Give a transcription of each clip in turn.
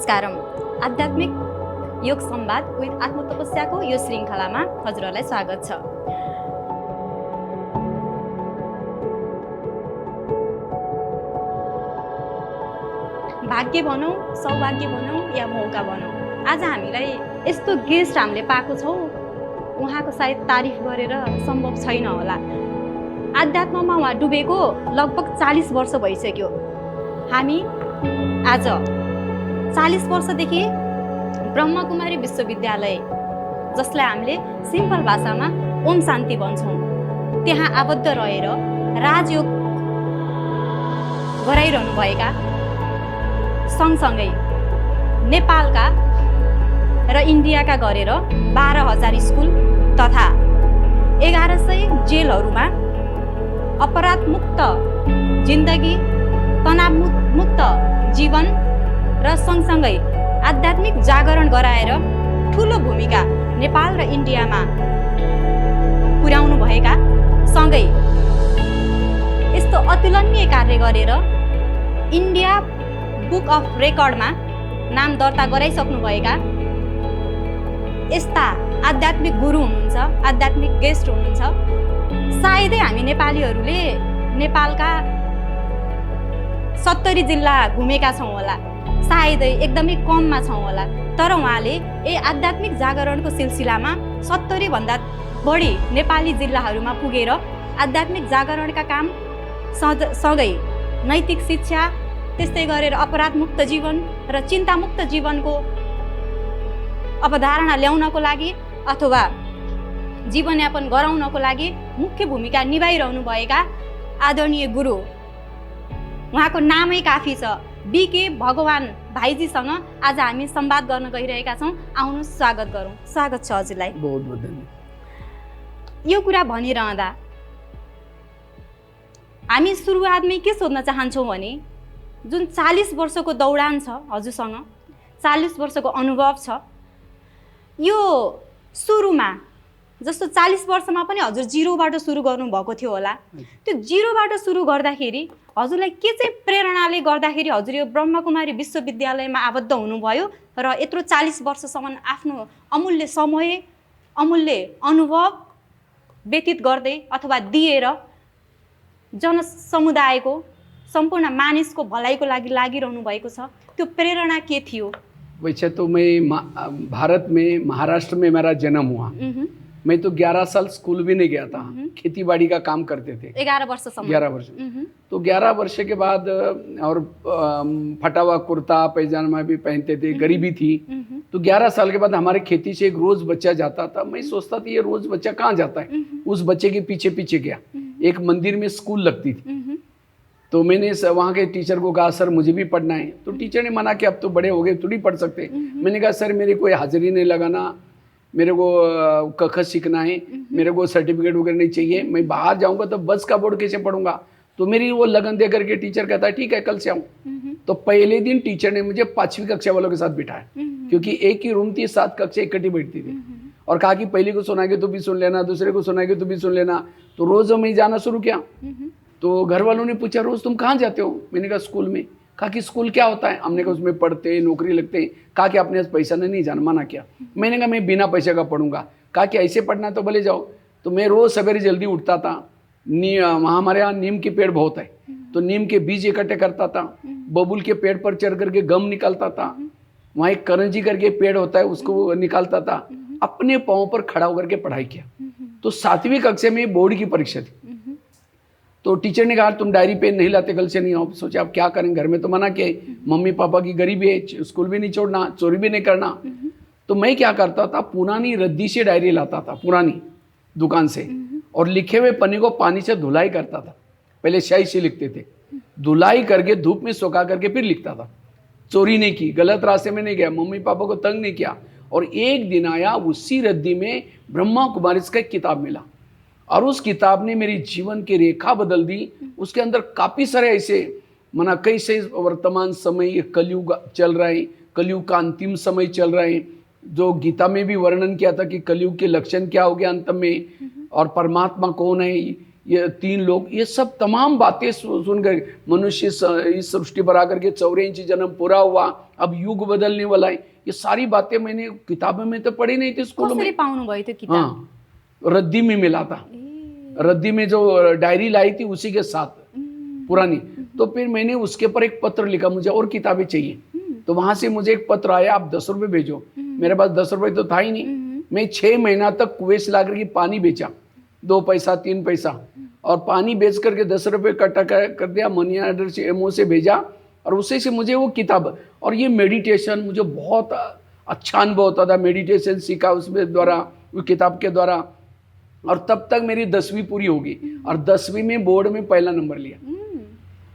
नमस्कारम। आध्यात्मिक योग संवाद विथ आत्मतपस्याको यो श्रृङ्खलामा हजुरहरूलाई स्वागत छ। भाग्य भनौँ, सौभाग्य भनौँ या मौका भनौँ, आज हामीलाई यस्तो गेस्ट हामीले पाएको छौँ, उहाँको सायद तारिफ गरेर सम्भव छैन होला। आध्यात्ममा उहाँ डुबेको लगभग 40 वर्ष भइसक्यो। हामी आज 40 वर्षदेखि ब्रह्मकुमारी विश्वविद्यालय, जसलाई हामीले सिम्पल भाषामा ओम शान्ति भन्छौँ, त्यहाँ आबद्ध रहेर राजयोग गराइरहनुभएका सँगसँगै नेपालका र इन्डियाका गरेर 12,000 स्कुल तथा 1100 जेलहरूमा अपराधमुक्त जिन्दगी, तनावमुक्त जीवन र सँगसँगै आध्यात्मिक जागरण गराएर ठुलो भूमिका नेपाल र इन्डियामा पुर्याउनु भएका, सँगै यस्तो अतुलनीय कार्य गरेर इन्डिया बुक अफ रेकर्डमा नाम दर्ता गराइसक्नुभएका यस्ता आध्यात्मिक गुरु हुनुहुन्छ, आध्यात्मिक गेस्ट हुनुहुन्छ। सायदै हामी नेपालीहरूले नेपालका 70 जिल्ला घुमेका छौँ होला, सायदै एकदमै कममा छौँ होला, तर उहाँले आध्यात्मिक जागरणको सिलसिलामा 70 भन्दा बढी नेपाली जिल्लाहरूमा पुगेर आध्यात्मिक जागरणका काम सँगै नैतिक शिक्षा, त्यस्तै गरेर अपराधमुक्त जीवन र चिन्तामुक्त जीवनको अवधारणा ल्याउनको लागि अथवा जीवनयापन गराउनको लागि मुख्य भूमिका निभाइरहनु भएका आदरणीय गुरु, उहाँको नामै काफी छ, बीके भगवान भाइजीसँग आज हामी संवाद गर्न गइरहेका छौँ। आउनु स्वागत गरौँ। स्वागत छ हजुरलाई। बहुत बहुत धन्यवाद। यो कुरा भनिरहँदा हामी सुरुवातमै के सोध्न चाहन्छौँ भने, जुन 40 वर्षको दौडान छ हजुरसँग, 40 वर्षको अनुभव छ, यो सुरुमा जस्तो 40 वर्षमा पनि हजुर जिरोबाट सुरु गर्नुभएको थियो होला, त्यो जिरोबाट सुरु गर्दाखेरि हजुरलाई के चाहिँ प्रेरणाले गर्दाखेरि हजुर यो ब्रह्मकुमारी विश्वविद्यालयमा आबद्ध हुनुभयो र यत्रो 40 वर्षसम्म आफ्नो अमूल्य समय, अमूल्य अनुभव व्यतीत गर्दै अथवा दिएर जनसमुदायको सम्पूर्ण मानिसको भलाइको लागि लागिरहनु भएको छ, त्यो प्रेरणा के थियो? वैसे तो मैं भारत में महाराष्ट्र में मेरा जन्म हुआ। मैं तो 11 साल स्कूल भी नहीं गया था, खेती बाड़ी का काम करते थे 11 वर्षसम्म। 11 वर्ष। तो 11 वर्ष के बाद और फटा हुआ कुर्ता पैजामा भी पहनते थे, गरीबी थी। तो 11 साल के बाद हमारे खेती से एक रोज बच्चा जाता था। मैं सोचता था ये रोज बच्चा कहाँ जाता है, उस बच्चे के पीछे पीछे गया। एक मंदिर में स्कूल लगती थी, तो मैंने वहाँ के टीचर को कहा सर मुझे भी पढ़ना है। तो टीचर ने मना किया अब तो बड़े हो गए थोड़ी पढ़ सकते। मैंने कहा सर मेरे कोई हाजिरी नहीं लगाना, मेरे को क ख सीखना है, मेरे को सर्टिफिकेट वगैरह नहीं चाहिए, मैं बाहर जाऊंगा तो बस का बोर्ड कैसे पढ़ूंगा। तो मेरी वो लगन दे करके टीचर कहता है ठीक है कल से आऊँ। तो पहले दिन टीचर ने मुझे 5वीं कक्षा वालों के साथ बिठाया, क्योंकि एक ही रूम थी, 7 कक्षा इकट्ठी बैठती थी, और कहा कि पहले को सुनाएंगे तो भी सुन लेना, दूसरे को सुनाएंगे तो भी सुन लेना। तो रोज मैं जाना शुरू किया। तो घर वालों ने पूछा रोज तुम कहाँ जाते हो? मैंने कहा स्कूल में। कहा कि स्कूल क्या होता है? हमने कहा उसमें पढ़ते नौकरी लगते हैं। कहा कि आपने पैसा नहीं जाना, मना किया। मैंने कहा मैं बिना पैसे का पढ़ूंगा। कहा कि ऐसे पढ़ना तो भले जाओ। तो मैं रोज सवेरे जल्दी उठता था, वहाँ हमारे यहाँ नीम के पेड़ बहुत है, तो नीम के बीज इकट्ठे करता था, बबूल के पेड़ पर चढ़ करके गम निकालता था, वहाँ एक करंजी करके पेड़ होता है उसको निकालता था, अपने पाँव पर खड़ा होकर के पढ़ाई किया। तो 7वीं कक्षा में बोर्ड की परीक्षा थी। तो टीचर ने कहा तुम डायरी पेन नहीं लाते, कल से नहीं आओ। सोचा अब क्या करें, घर में तो मना किया, मम्मी पापा की गरीबी है, स्कूल भी नहीं छोड़ना, चोरी भी नहीं करना। तो मैं क्या करता था, पुरानी रद्दी से डायरी लाता था, पुरानी दुकान से, और लिखे हुए पन्ने को पानी से धुलाई करता था। पहले स्याही से लिखते थे, धुलाई करके धूप में सुखा करके फिर लिखता था। चोरी नहीं की, गलत रास्ते में नहीं गया, मम्मी पापा को तंग नहीं किया। और एक दिन आया, उसी रद्दी में ब्रह्मा कुमारी का एक किताब मिला, और उस किताब ने मेरी जीवन की रेखा बदल दी। उसके अंदर काफ़ी सारे ऐसे मना कैसे वर्तमान समय कलयुग चल रहा है, कलयुग का अंतिम समय चल रहा है, जो गीता में भी वर्णन किया था कि कलयुग के लक्षण क्या हो गया अंत में, और परमात्मा कौन है, ये 3 लोग, ये सब तमाम बातें सुनकर मनुष्य इस सृष्टि पर आकर के 84 जन्म पूरा हुआ, अब युग बदलने वाला है, ये सारी बातें मैंने किताबों में तो पढ़ी नहीं थी स्कूल में। पाउनुभयो त्यो किताब? हाँ, रद्दी में मिला था, रद्दी में जो डायरी लाई थी उसी के साथ पुरानी। तो फिर मैंने उसके ऊपर एक पत्र लिखा, मुझे और किताबें चाहिए। तो वहां से मुझे एक पत्र आया, आप 10 रुपए भेजो। मेरे पास 10 रुपए तो था ही नहीं। मैं 6 महीना तक कुएं से ला करके पानी बेचा, 2 पैसा 3 पैसा, और पानी बेच करके 10 रुपए इकट्ठा कर दिया, मनी ऑर्डर से एमओ से भेजा, और उसी से मुझे वो किताब और ये मेडिटेशन, मुझे बहुत अच्छा अनुभव होता था। मेडिटेशन सीखा उसमें द्वारा, वो किताब के द्वारा, और तब तक मेरी 10वीं पूरी होगी, और 10वीं में बोर्ड में पहला नंबर लिया।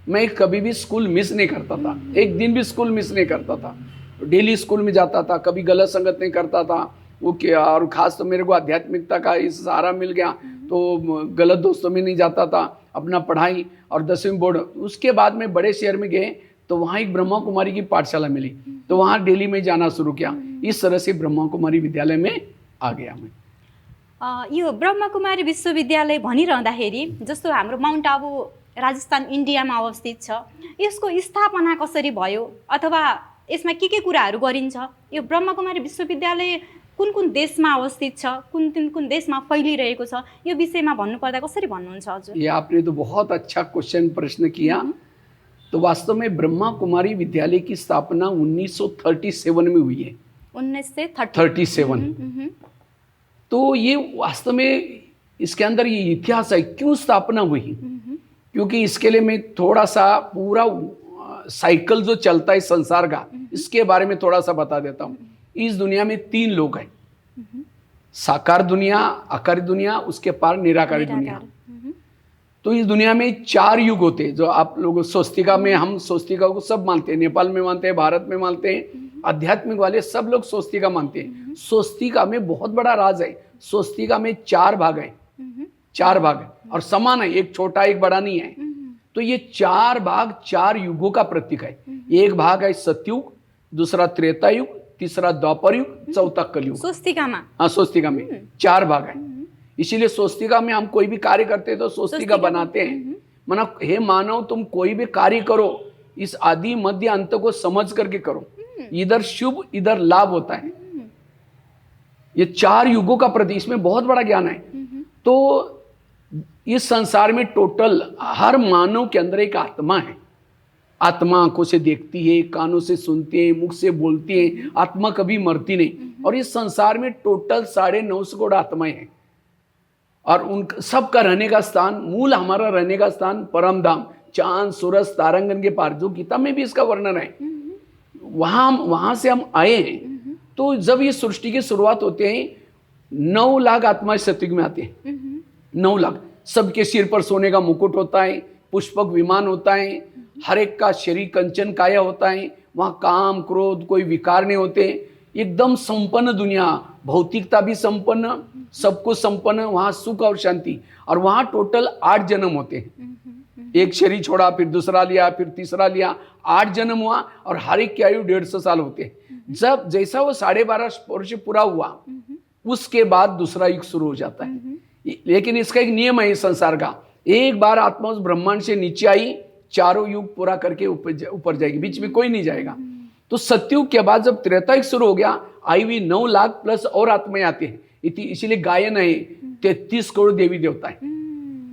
मैं कभी भी स्कूल मिस नहीं करता था, एक दिन भी स्कूल मिस नहीं करता था, डेली स्कूल में जाता था, कभी गलत संगत नहीं करता था वो क्या। और खास तो मेरे को आध्यात्मिकता का इस सहारा मिल गया, तो गलत दोस्तों में नहीं जाता था, अपना पढ़ाई और 10वीं बोर्ड। उसके बाद में बड़े शहर में गए, तो वहाँ एक ब्रह्मा कुमारी की पाठशाला मिली, तो वहाँ डेली में जाना शुरू किया। इस तरह से ब्रह्मा कुमारी विद्यालय में आ गया मैं। यो ब्रह्मा कुमारी विश्वविद्यालय भनिरहँदाखेरि, जस्तो हाम्रो माउन्ट आबू राजस्थान इन्डियामा अवस्थित छ, यसको स्थापना कसरी भयो अथवा यसमा के कुराहरू गरिन्छ? यो ब्रह्मा कुमारी विश्वविद्यालय कुन कुन देशमा अवस्थित छ, कुन देशमा फैलिरहेको छ, यो विषयमा भन्नुपर्दा कसरी भन्नुहुन्छ हजुर? ये आपने तो बहुत अच्छा प्रश्न किया। तो वास्तव में ब्रह्मा कुमारी विद्यालय की स्थापना 1937 में हुई है। 1937। तो ये वास्तव में इसके अंदर ये इतिहास है, क्यों स्थापना हुई, क्योंकि इसके लिए मैं थोड़ा सा पूरा साइकिल जो चलता है संसार का, इसके बारे में थोड़ा सा बता देता हूँ। इस दुनिया में 3 लोग हैं, साकार दुनिया, आकारी दुनिया, उसके पार निराकारी दुनिया। तो इस दुनिया में 4 युग होते हैं, जो आप लोग स्वस्तिका में, हम स्वस्तिका को सब मानते हैं, नेपाल में मानते हैं, भारत में मानते हैं, आध्यात्मिक वाले सब लोग स्वस्तिका मानते हैं। स्वस्तिका में बहुत बड़ा राज है। स्वस्तिका में 4 भाग है, 4 भाग और समान है, एक छोटा एक बड़ा नहीं है। तो ये 4 भाग 4 युगों का प्रतीक है। एक भाग है सतयुग, दूसरा त्रेता युग, तीसरा द्वापर युग, चौथा कलयुग। स्वस्तिका में? हाँ, स्वस्तिका में 4 भाग है। इसीलिए स्वस्तिका में हम कोई भी कार्य करते हैं तो स्वस्तिका बनाते हैं। माना हे मानव, तुम कोई भी कार्य करो, इस आदि मध्य अंत को समझ करके करो, इधर शुभ इधर लाभ होता है। ये 4 युगों का प्रतीक, इसमें बहुत बड़ा ज्ञान है। तो इस संसार में टोटल हर मानव के अंदर एक आत्मा है। आत्मा आंखों से देखती है, कानों से सुनती है, मुख से बोलती है, आत्मा कभी मरती नहीं। और इस संसार में टोटल 950 करोड़ आत्माएं हैं, और उन सबका रहने का स्थान, मूल हमारा रहने का स्थान परमधाम, चांद सूरज तारांगन के पार, जो गीता में भी इसका वर्णन है, वहां से हम आए हैं। तो जब ये सृष्टि की शुरुआत होते हैं, 9 लाख आत्माएं सतयुग में आते हैं। 9 लाख, सबके सिर पर सोने का मुकुट होता है, पुष्पक विमान होता है, हर एक का शरीर कंचन काया होता है, वहाँ काम क्रोध कोई विकार नहीं होते, एकदम संपन्न दुनिया, भौतिकता भी संपन्न, सब कुछ संपन्न, वहाँ सुख और शांति। और वहाँ टोटल 8 जन्म होते हैं। एक शरीर छोड़ा, फिर दूसरा लिया, फिर तीसरा लिया, 8 जन्म हुआ, और हर एक की आयु 150 साल होते हैं। जब जैसा वो 12.5 वर्ष पूरा हुआ, उसके बाद दूसरा युग शुरू हो जाता है। लेकिन इसका एक नियम है इस संसार का, एक बार आत्मा उस ब्रह्मांड से नीचे आई, 4 युग पूरा करके ऊपर जाएगी, बीच में कोई नहीं जाएगा। तो सतयुग के बाद जब त्रेता युग शुरू हो गया, आई हुई 9 लाख प्लस और आत्माएं आती हैं। इसीलिए गायन है 33 करोड़ देवी देवता है।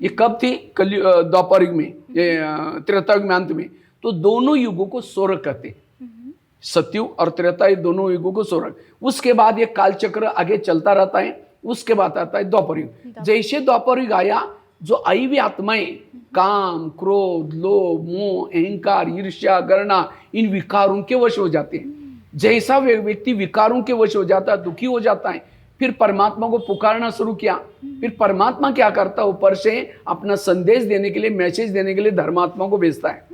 ये कब थी? द्वापर युग में, त्रेता युग में अंत में। तो दोनों युगों को सोरक कहते हैं, सतयुग और त्रेता युग, दोनों युगों को सोरक। उसके बाद ये काल चक्र आगे चलता रहता है। उसके बाद आता है द्वापर युग। जैसे द्वापर युग आया, जो आई हुई आत्माएं काम क्रोध लोभ मोह अहंकार ईर्ष्या गणना, इन विकारों के वश हो जाते हैं। जैसा व्यक्ति विकारों के वश हो जाता है, दुखी हो जाता है, फिर परमात्मा को पुकारना शुरू किया। फिर परमात्मा क्या करता है? ऊपर से अपना संदेश देने के लिए, मैसेज देने के लिए धर्मात्मा को भेजता है।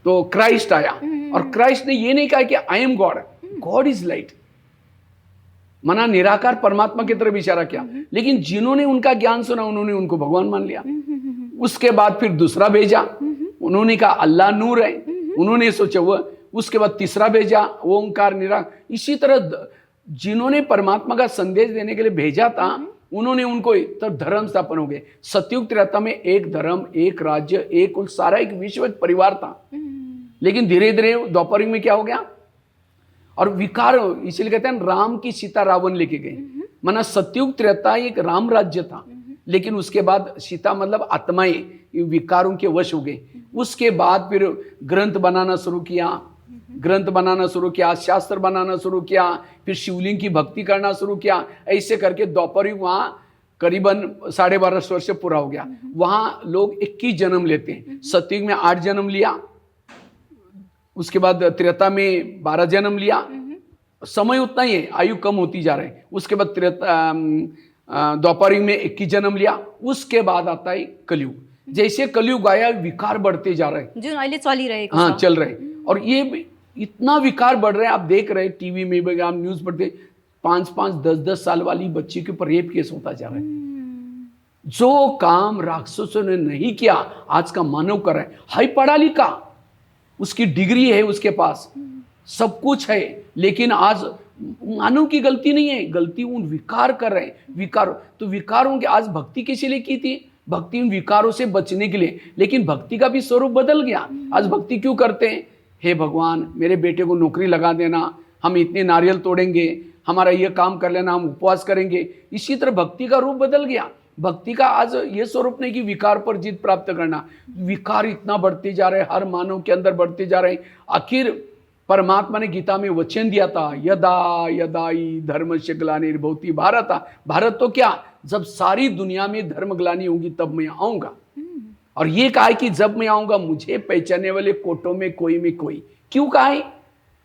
तो क्राइस्ट आया, और क्राइस्ट ने ये नहीं कहा कि I am God, God is light, मना निराकार परमात्मा की तरफ इशारा किया। लेकिन जिन्होंने उनका ज्ञान सुना, उन्होंने उनको भगवान मान लिया। उसके बाद फिर दूसरा भेजा, उन्होंने कहा अल्लाह नूर है, उन्होंने सोचा वो। उसके बाद तीसरा भेजा, ओंकार निराकार। इसी तरह जिन्होंने परमात्मा का संदेश देने के लिए भेजा था, उन्होंने उनको तब धर्म स्थापन हो गए। सतयुग त्रेता में एक धर्म, एक राज्य, एक कुल, सारा एक विश्व, एक परिवार था। लेकिन धीरे धीरे द्वापर युग में क्या हो गया, और विकार, इसलिए कहते हैं राम की सीता रावण लेके गए। माना सतयुग त्रेता एक राम राज्य था, लेकिन उसके बाद सीता मतलब आत्माएं विकारों के वश हो गए। उसके बाद फिर ग्रंथ बनाना शुरू किया, शास्त्र बनाना शुरू किया, फिर शिवलिंग की भक्ति करना शुरू किया। ऐसे करके द्वापर युग वहां करीबन 12.5 वर्ष पूरा हो गया। वहां लोग 21 जन्म लेते हैं। सतयुग में 8 जन्म लिया, उसके बाद त्रेता में 12 जन्म लिया। समय उतना ही है, आयु कम होती जा रही है। उसके बाद द्वापर युग में 21 जन्म लिया। उसके बाद आता है कलयुग। जैसे कलयुग आया, विकार बढ़ते जा रहे हैं, जो अहिले चलिरहेको हाँ छ। चल रहे हैं। और ये इतना विकार बढ़ रहे हैं, आप देख रहे हैं टीवी में भी, आप न्यूज पढ़ते, 5-5, 10-10 साल वाली बच्ची के ऊपर रेप केस होता जा रहा है। जो काम राक्षसों ने नहीं किया, आज का मानव कर रहा है। हाई पढ़ा लिखा, उसकी डिग्री है उसके पास, सब कुछ है, लेकिन आज मानव की गलती नहीं है, गलती उन विकार कर रहे हैं। विकार, तो विकारों के, आज भक्ति किस लिए की थी? भक्ति उन विकारों से बचने के लिए। लेकिन भक्ति का भी स्वरूप बदल गया। आज भक्ति क्यों करते हैं? हे भगवान, मेरे बेटे को नौकरी लगा देना, हम इतने नारियल तोड़ेंगे, हमारा ये काम कर लेना, हम उपवास करेंगे। इसी तरह भक्ति का रूप बदल गया। भक्ति का आज ये स्वरूप नहीं कि विकार पर जीत प्राप्त करना। विकार इतना बढ़ते जा रहे हैं, हर मानव के अंदर बढ़ते जा रहे हैं। आखिर परमात्मा ने गीता में वचन दिया था, यदा यदाई धर्मस्य ग्लानिर्भवति भारत। भारत तो क्या, जब सारी दुनिया में धर्म ग्लानि होगी तब मैं आऊंगा। और ये कहा है कि जब मैं आऊंगा मुझे पहचानने वाले कोटों में कोई। क्यों कहा है?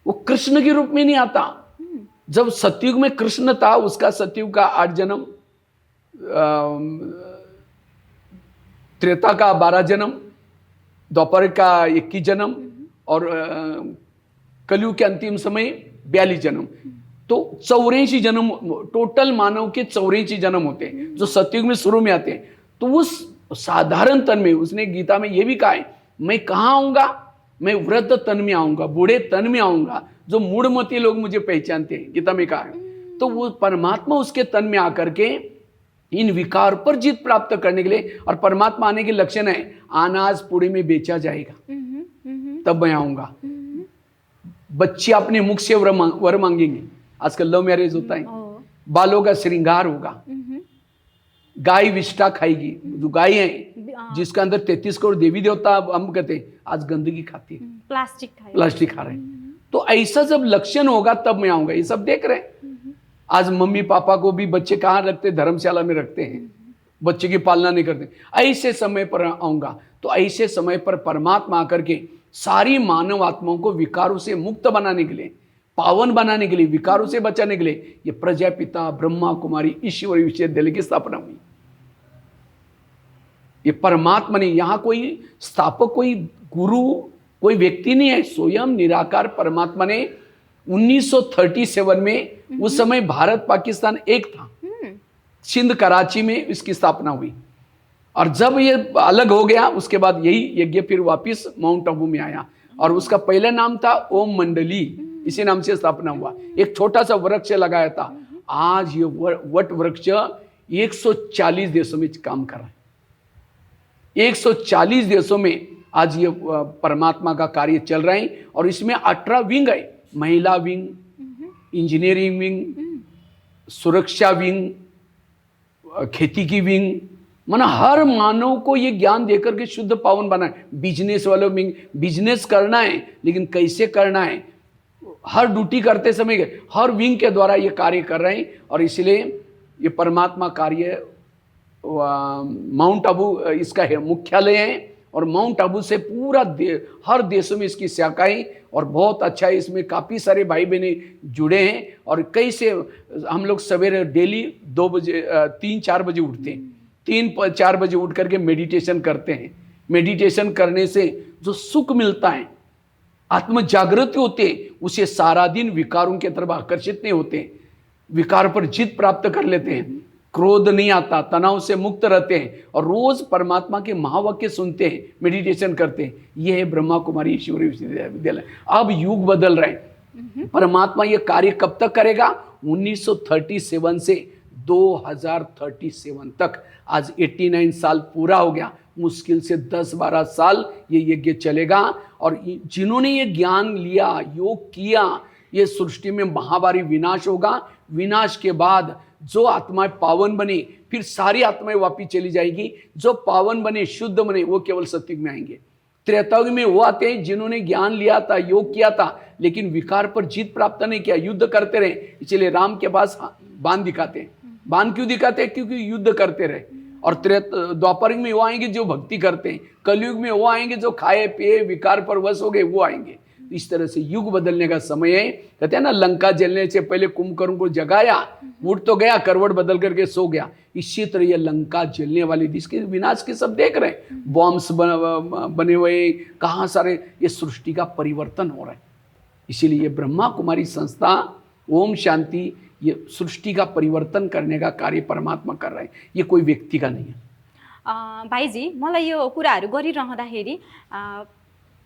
वो कृष्ण के रूप में नहीं आता। जब सतयुग में कृष्ण था, उसका सतयुग का 8 जन्म, त्रेता का 12 जन्म, द्वापर का 21 जन्म, और कलयुग के अंतिम समय 42 जन्म। तो 84 जन्म टोटल मानव के 84 जन्म होते हैं, जो सतयुग में शुरू में आते हैं। तो उस साधारण तन में उसने गीता में यह भी कहा है, मैं कहाँ आऊंगा? मैं वृद्ध तन में आऊंगा, बूढ़े तन में आऊंगा, जो मूढ़मती लोग मुझे पहचानते हैं, गीता में कहा है। तो वो परमात्मा उसके तन में आकर के इन विकार पर जीत प्राप्त करने के लिए, और परमात्मा आने के लक्षण है, अनाज पुड़ी में बेचा जाएगा तब मैं आऊंगा। बच्चे अपने मुख से वर मांगेंगे। आजकल लव मैरिज होता है, बालों का श्रृंगार होगा, गाय विष्ठा खाएगी। जो गाय है जिसके अंदर 33 करोड़ देवी देवता, हम कहते हैं, आज गंदगी खाती है, प्लास्टिक खा रहे हैं। तो ऐसा जब लक्षण होगा तब मैं आऊंगा। ये सब देख रहे हैं। आज मम्मी पापा को भी बच्चे कहाँ रखते? धर्मशाला में रखते हैं, बच्चे की पालना नहीं करते। ऐसे समय पर आऊंगा। तो ऐसे समय पर परमात्मा आकर के सारी मानव आत्माओं को विकारों से मुक्त बनाने के लिए, पावन बनाने के लिए, विकारों से बचाने के लिए ये प्रजापिता ब्रह्मा कुमारी ईश्वरी विश्वविद्यालय की स्थापना हुई। ये परमात्मा ने, यहां कोई स्थापक, कोई गुरु, कोई व्यक्ति नहीं है, स्वयं निराकार परमात्मा ने 1937 में, उस समय भारत पाकिस्तान एक था, सिंध कराची में इसकी स्थापना हुई। और जब ये अलग हो गया, उसके बाद यही यज्ञ फिर वापिस माउंट आबू में आया, और उसका पहला नाम था ओम मंडली, इसी नाम से स्थापना हुआ। एक छोटा सा वृक्ष लगाया था। आज ये वट वृक्ष 140 देशों में काम कर रहा है। 140 देशों में आज ये परमात्मा का कार्य चल रहा है। और इसमें 18 विंग है, महिला विंग, इंजीनियरिंग विंग, सुरक्षा विंग, खेती की विंग। माना हर मानव को ये ज्ञान देकर के शुद्ध पावन बना है। बिजनेस वालों विंग, बिजनेस करना है लेकिन कैसे करना है, हर ड्यूटी करते समय हर विंग के द्वारा ये कार्य कर रहे हैं। और इसलिए ये परमात्मा कार्य माउंट आबू इसका है मुख्यालय है। और माउंट आबू से पूरा हर देशों में इसकी शाखाएं, और बहुत अच्छा है। इसमें काफ़ी सारे भाई बहने जुड़े हैं। और कई से हम लोग सवेरे डेली 2 बजे 3-4 बजे उठते हैं, 3-4 बजे उठ करके मेडिटेशन करते हैं। मेडिटेशन करने से जो सुख मिलता है, आत्म जागृति होते हैं, उसे सारा दिन विकारों की तरफ आकर्षित नहीं होते, विकार पर जीत प्राप्त कर लेते हैं, क्रोध नहीं आता, तनाव से मुक्त रहते हैं, और रोज परमात्मा के महावाक्य सुनते हैं, मेडिटेशन करते हैं। यह है ब्रह्मा कुमारी ईश्वरी विश्वविद्यालय। अब युग बदल रहे हैं। परमात्मा ये कार्य कब तक करेगा? 1937 से 2037 तक, आज 89 साल पूरा हो गया, मुश्किल से 10-12 साल ये यज्ञ चलेगा। और जिन्होंने ये ज्ञान लिया, योग किया, ये सृष्टि में महाभारी विनाश होगा। विनाश के बाद जो आत्माएं पावन बने, फिर सारी आत्माएं वापिस चली जाएगी। जो पावन बने, शुद्ध बने, वो केवल सतयुग में आएंगे। त्रेतायुग में वो आते हैं जिन्होंने ज्ञान लिया था, योग किया था, लेकिन विकार पर जीत प्राप्त नहीं किया, युद्ध करते रहे। इसलिए राम के पास बाण दिखाते हैं। बाण क्यों दिखाते हैं? क्योंकि युद्ध करते रहे। और द्वापर में वो आएंगे जो भक्ति करते हैं, कलयुग में वो आएंगे जो खाए पिए विकार पर वश हो गए, वो आएंगे। इस तरह से युग बदलने का समय है। कहते हैं ना, लंका जलने से पहले कुंभकर्ण को जगाया, उठ तो गया, करवट बदल करके सो गया। इसी तरह ये लंका जलने वाली, जिसके विनाश के सब देख रहे हैं, बॉम्ब्स बने हुए, कहाँ सारे, ये सृष्टि का परिवर्तन हो रहा है। इसीलिए ये ब्रह्मा कुमारी संस्था ओम शांति ये सृष्टि का परिवर्तन करने का कार्य परमात्मा कर रहे हैं, ये कोई व्यक्ति का नहीं है। भाइजी, मलाई यो कुराहरू गरिरहँदाखेरि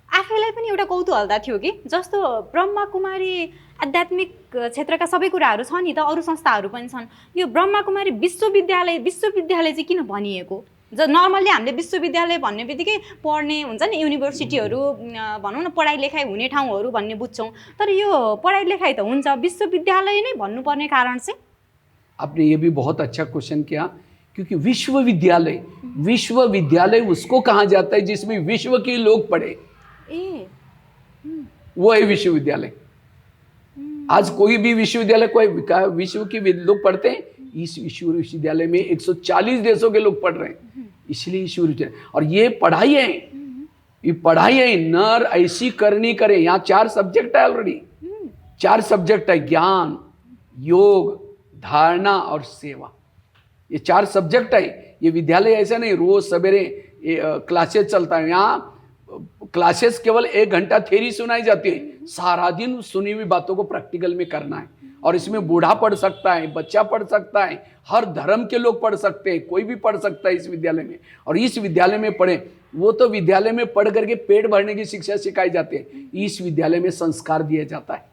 आफैलाई पनि एउटा कौतूहलता थियो कि जस्तो ब्रह्मा कुमारी आध्यात्मिक क्षेत्रका सबै कुराहरू छ नि त, अरू संस्थाहरू पनि छन्। यो ब्रह्मा कुमारी विश्वविद्यालय चाहिँ किन भनिएको? नर्मल्ली हामीले विश्वविद्यालय भन्ने बित्तिकै पढ्ने हुन्छ नि, युनिभर्सिटीहरू भनौँ न, पढाइ लेखाइ हुने ठाउँहरू भन्ने बुझ्छौँ। तर यो पढाइ लेखाइ त हुन्छ, विश्वविद्यालय नै भन्नुपर्ने कारण चाहिँ? आपने ये भी बहुत अच्छा क्वेश्चन किया, क्योंकि विश्वविद्यालय उसको कहा जाता है जिसमें विश्व के लोग पढ़े, वो है विश्वविद्यालय। आज कोई भी विश्वविद्यालय, कोई विश्व के लोग पढ़ते हैं, इस विश्वविद्यालय में 140 देशों के लोग पढ़ रहे हैं, इसलिए विश्वविद्यालय। और ये पढ़ाई है, नर ऐसी करनी करे। यहाँ 4 सब्जेक्ट है ऑलरेडी, 4 सब्जेक्ट है, ज्ञान, योग, धारणा और सेवा। ये 4 सब्जेक्ट है। ये विद्यालय ऐसा नहीं रोज सवेरे क्लासेस चलता है। यहाँ क्लासेस केवल 1 घंटा थ्योरी सुनाई जाती है, सारा दिन सुनी हुई बातों को प्रैक्टिकल में करना है। और इसमें बूढ़ा पढ़ सकता है, बच्चा पढ़ सकता है, हर धर्म के लोग पढ़ सकते हैं, कोई भी पढ़ सकता है इस विद्यालय में। और इस विद्यालय में पढ़े, वो तो विद्यालय में पढ़ करके पेट भरने की शिक्षा सिखाई जाती है, इस विद्यालय में संस्कार दिया जाता है।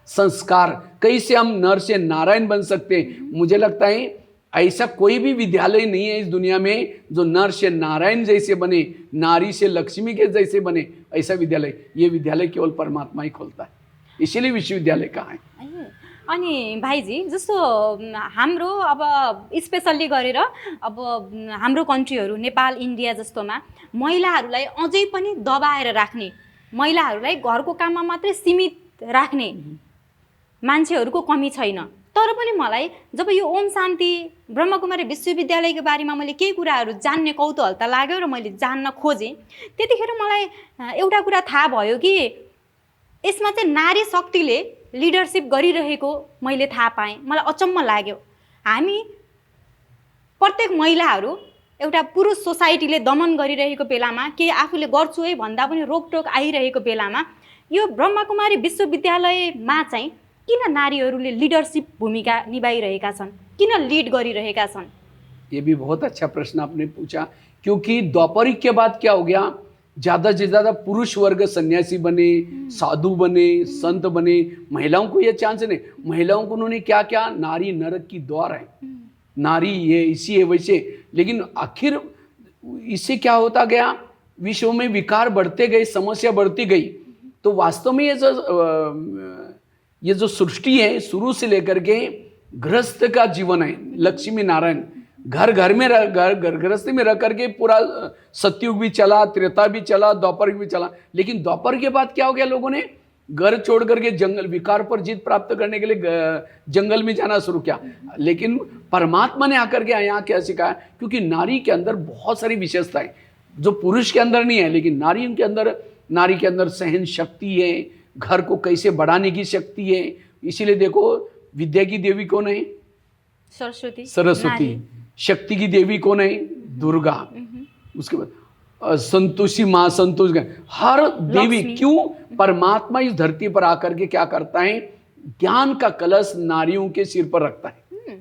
संस्कार कैसे हम नर से नारायण बन सकते हैं। मुझे लगता है ऐसा कोई भी विद्यालय नहीं है इस दुनिया में जो नर से नारायण जैसे बने, नारी से लक्ष्मी के जैसे बने, ऐसा विद्यालय, ये विद्यालय केवल परमात्मा ही खोलता है, इसीलिए विश्वविद्यालय कहाँ है। अनि भाइजी, जस्तो हाम्रो अब स्पेसल्ली गरेर अब हाम्रो कन्ट्रीहरू नेपाल, इन्डिया जस्तोमा महिलाहरूलाई अझै पनि दबाएर राख्ने, महिलाहरूलाई घरको काममा मात्रै सीमित राख्ने मान्छेहरूको कमी छैन। तर पनि मलाई जब यो ओम शान्ति ब्रह्मकुमारी विश्वविद्यालयको बारेमा मैले केही कुराहरू जान्ने कौतूहलता लाग्यो र मैले जान्न खोजेँ, त्यतिखेर मलाई एउटा कुरा थाहा भयो कि यसमा चाहिँ नारी शक्तिले लिडरसिप गरिरहेको मैले थाहा पाएँ। मलाई अचम्म लाग्यो। हामी प्रत्येक महिलाहरू एउटा पुरुष सोसाइटीले दमन गरिरहेको बेलामा, के आफूले गर्छु है भन्दा पनि रोकटोक आइरहेको बेलामा यो ब्रह्मकुमारी विश्वविद्यालयमा चाहिँ किन नारीहरूले लिडरसिप भूमिका निभाइरहेका छन्, किन लीड गरिरहेका छन्? ये भी बहुत अच्छा प्रश्न आपने पूछा, क्योंकि द्वापरिक के बाद क्या हो गया, ज़्यादा से ज़्यादा पुरुष वर्ग सन्यासी बने, साधु बने, संत बने, महिलाओं को ये चांस नहीं। महिलाओं को उन्होंने क्या क्या, नारी नरक की द्वार है, नारी ये इसी है वैसे। लेकिन आखिर इससे क्या होता गया, विश्व में विकार बढ़ते गए, समस्या बढ़ती गई। तो वास्तव में ये जो सृष्टि है, शुरू से लेकर के गृहस्थ का जीवन है, लक्ष्मी नारायण घर में गृहस्थी में रह करके पूरा सतयुग भी चला, त्रेता भी चला, द्वापर भी चला। लेकिन द्वापर के बाद क्या हो गया, लोगों ने घर छोड़ करके जंगल, विकार पर जीत प्राप्त करने के लिए जंगल में जाना शुरू किया। लेकिन परमात्मा ने आकर के यहाँ क्या सिखाया, क्योंकि नारी के अंदर बहुत सारी विशेषताएं जो पुरुष के अंदर नहीं है, लेकिन नारी के अंदर सहन शक्ति है, घर को कैसे बढ़ाने की शक्ति है। इसीलिए देखो, विद्या की देवी कौन है, सरस्वती। शक्ति की देवी कौन है, दुर्गा। उसके बाद संतोषी माँ, संतोष, हर देवी। क्यों? परमात्मा इस धरती पर आकर के क्या करता है, ज्ञान का कलश नारियों के सिर पर रखता है।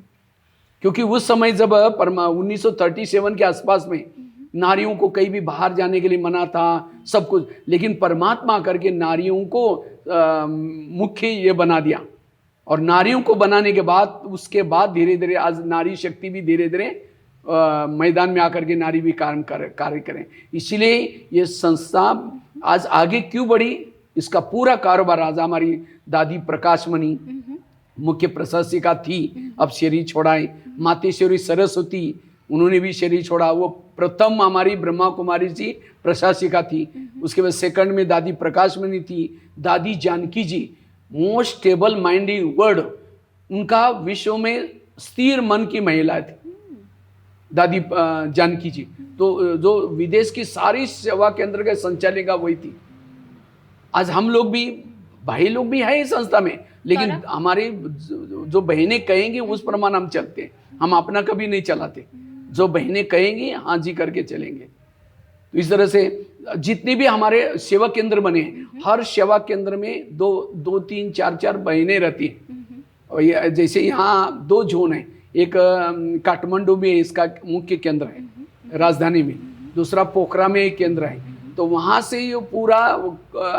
क्योंकि उस समय जब 1937 के आसपास में नारियों को कहीं भी बाहर जाने के लिए मना था, सब कुछ, लेकिन परमात्मा करके नारियों को मुख्य ये बना दिया, और नारियों को बनाने के बाद उसके बाद धीरे धीरे आज नारी शक्ति भी धीरे धीरे मैदान में आकर के नारी भी कार्य करें। इसीलिए ये संस्था आज आगे क्यों बढ़ी, इसका पूरा कारोबार आज हमारी दादी प्रकाशमणि मुख्य प्रशासिका थी, अब शरीर छोड़ाए। मातेश्वरी सरस्वती, उन्होंने भी शरीर छोड़ा, वो प्रथम हमारी ब्रह्मा कुमारी जी प्रशासिका थी। उसके बाद सेकंड में दादी प्रकाशमणि थी। दादी जानकी जी मोस्ट स्टेबल माइंडेड वर्ड, उनका विश्व में स्थिर मन की महिला थी दादी जानकी जी। तो जो विदेश की सारी सेवा केंद्र के संचालिका वही थी। आज हम लोग भी, भाई लोग भी है इस संस्था में, लेकिन हमारी जो बहनें कहेंगी उस प्रमाण हम चलते हैं। हम अपना कभी नहीं चलाते, जो बहनें कहेंगी हाँ जी करके चलेंगे। तो इस तरह से जितने भी हमारे सेवा केंद्र बने हैं, हर सेवा केंद्र में दो तीन चार बहनें रहती हैं। और जैसे यहाँ 2 जोन है, एक काठमांडू में इसका मुख्य केंद्र है राजधानी में, दूसरा पोखरा में एक केंद्र है। तो वहाँ से ये पूरा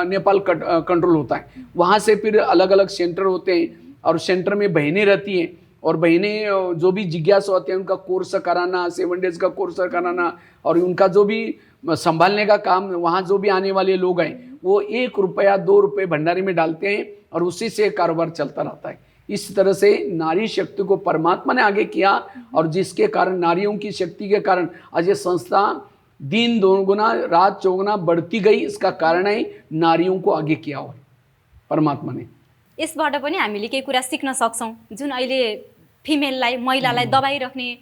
नेपाल कंट्रोल होता है। वहाँ से फिर अलग अलग सेंटर होते हैं और सेंटर में बहनें रहती हैं, और बहनें जो भी जिज्ञासु होते हैं उनका कोर्स कराना, 7 डेज का कोर्स कराना, और उनका जो भी संभालने का काम, वहाँ जो भी आने वाले लोग हैं वो 1 रुपया 2 रुपये भंडारी में डालते हैं और उसी से कारोबार चलता रहता है। इस तरह से नारी शक्ति को परमात्मा ने आगे किया, और जिसके कारण नारियों की शक्ति के कारण आज ये संस्था दिन 2 गुना रात 4 गुना बढ़ती गई। इसका कारण है नारियों को आगे किया हुआ परमात्मा ने। यसबाट पनि हामीले केही कुरा सिक्न सक्छौँ। जुन अहिले फिमेललाई, महिलालाई दबाइराख्ने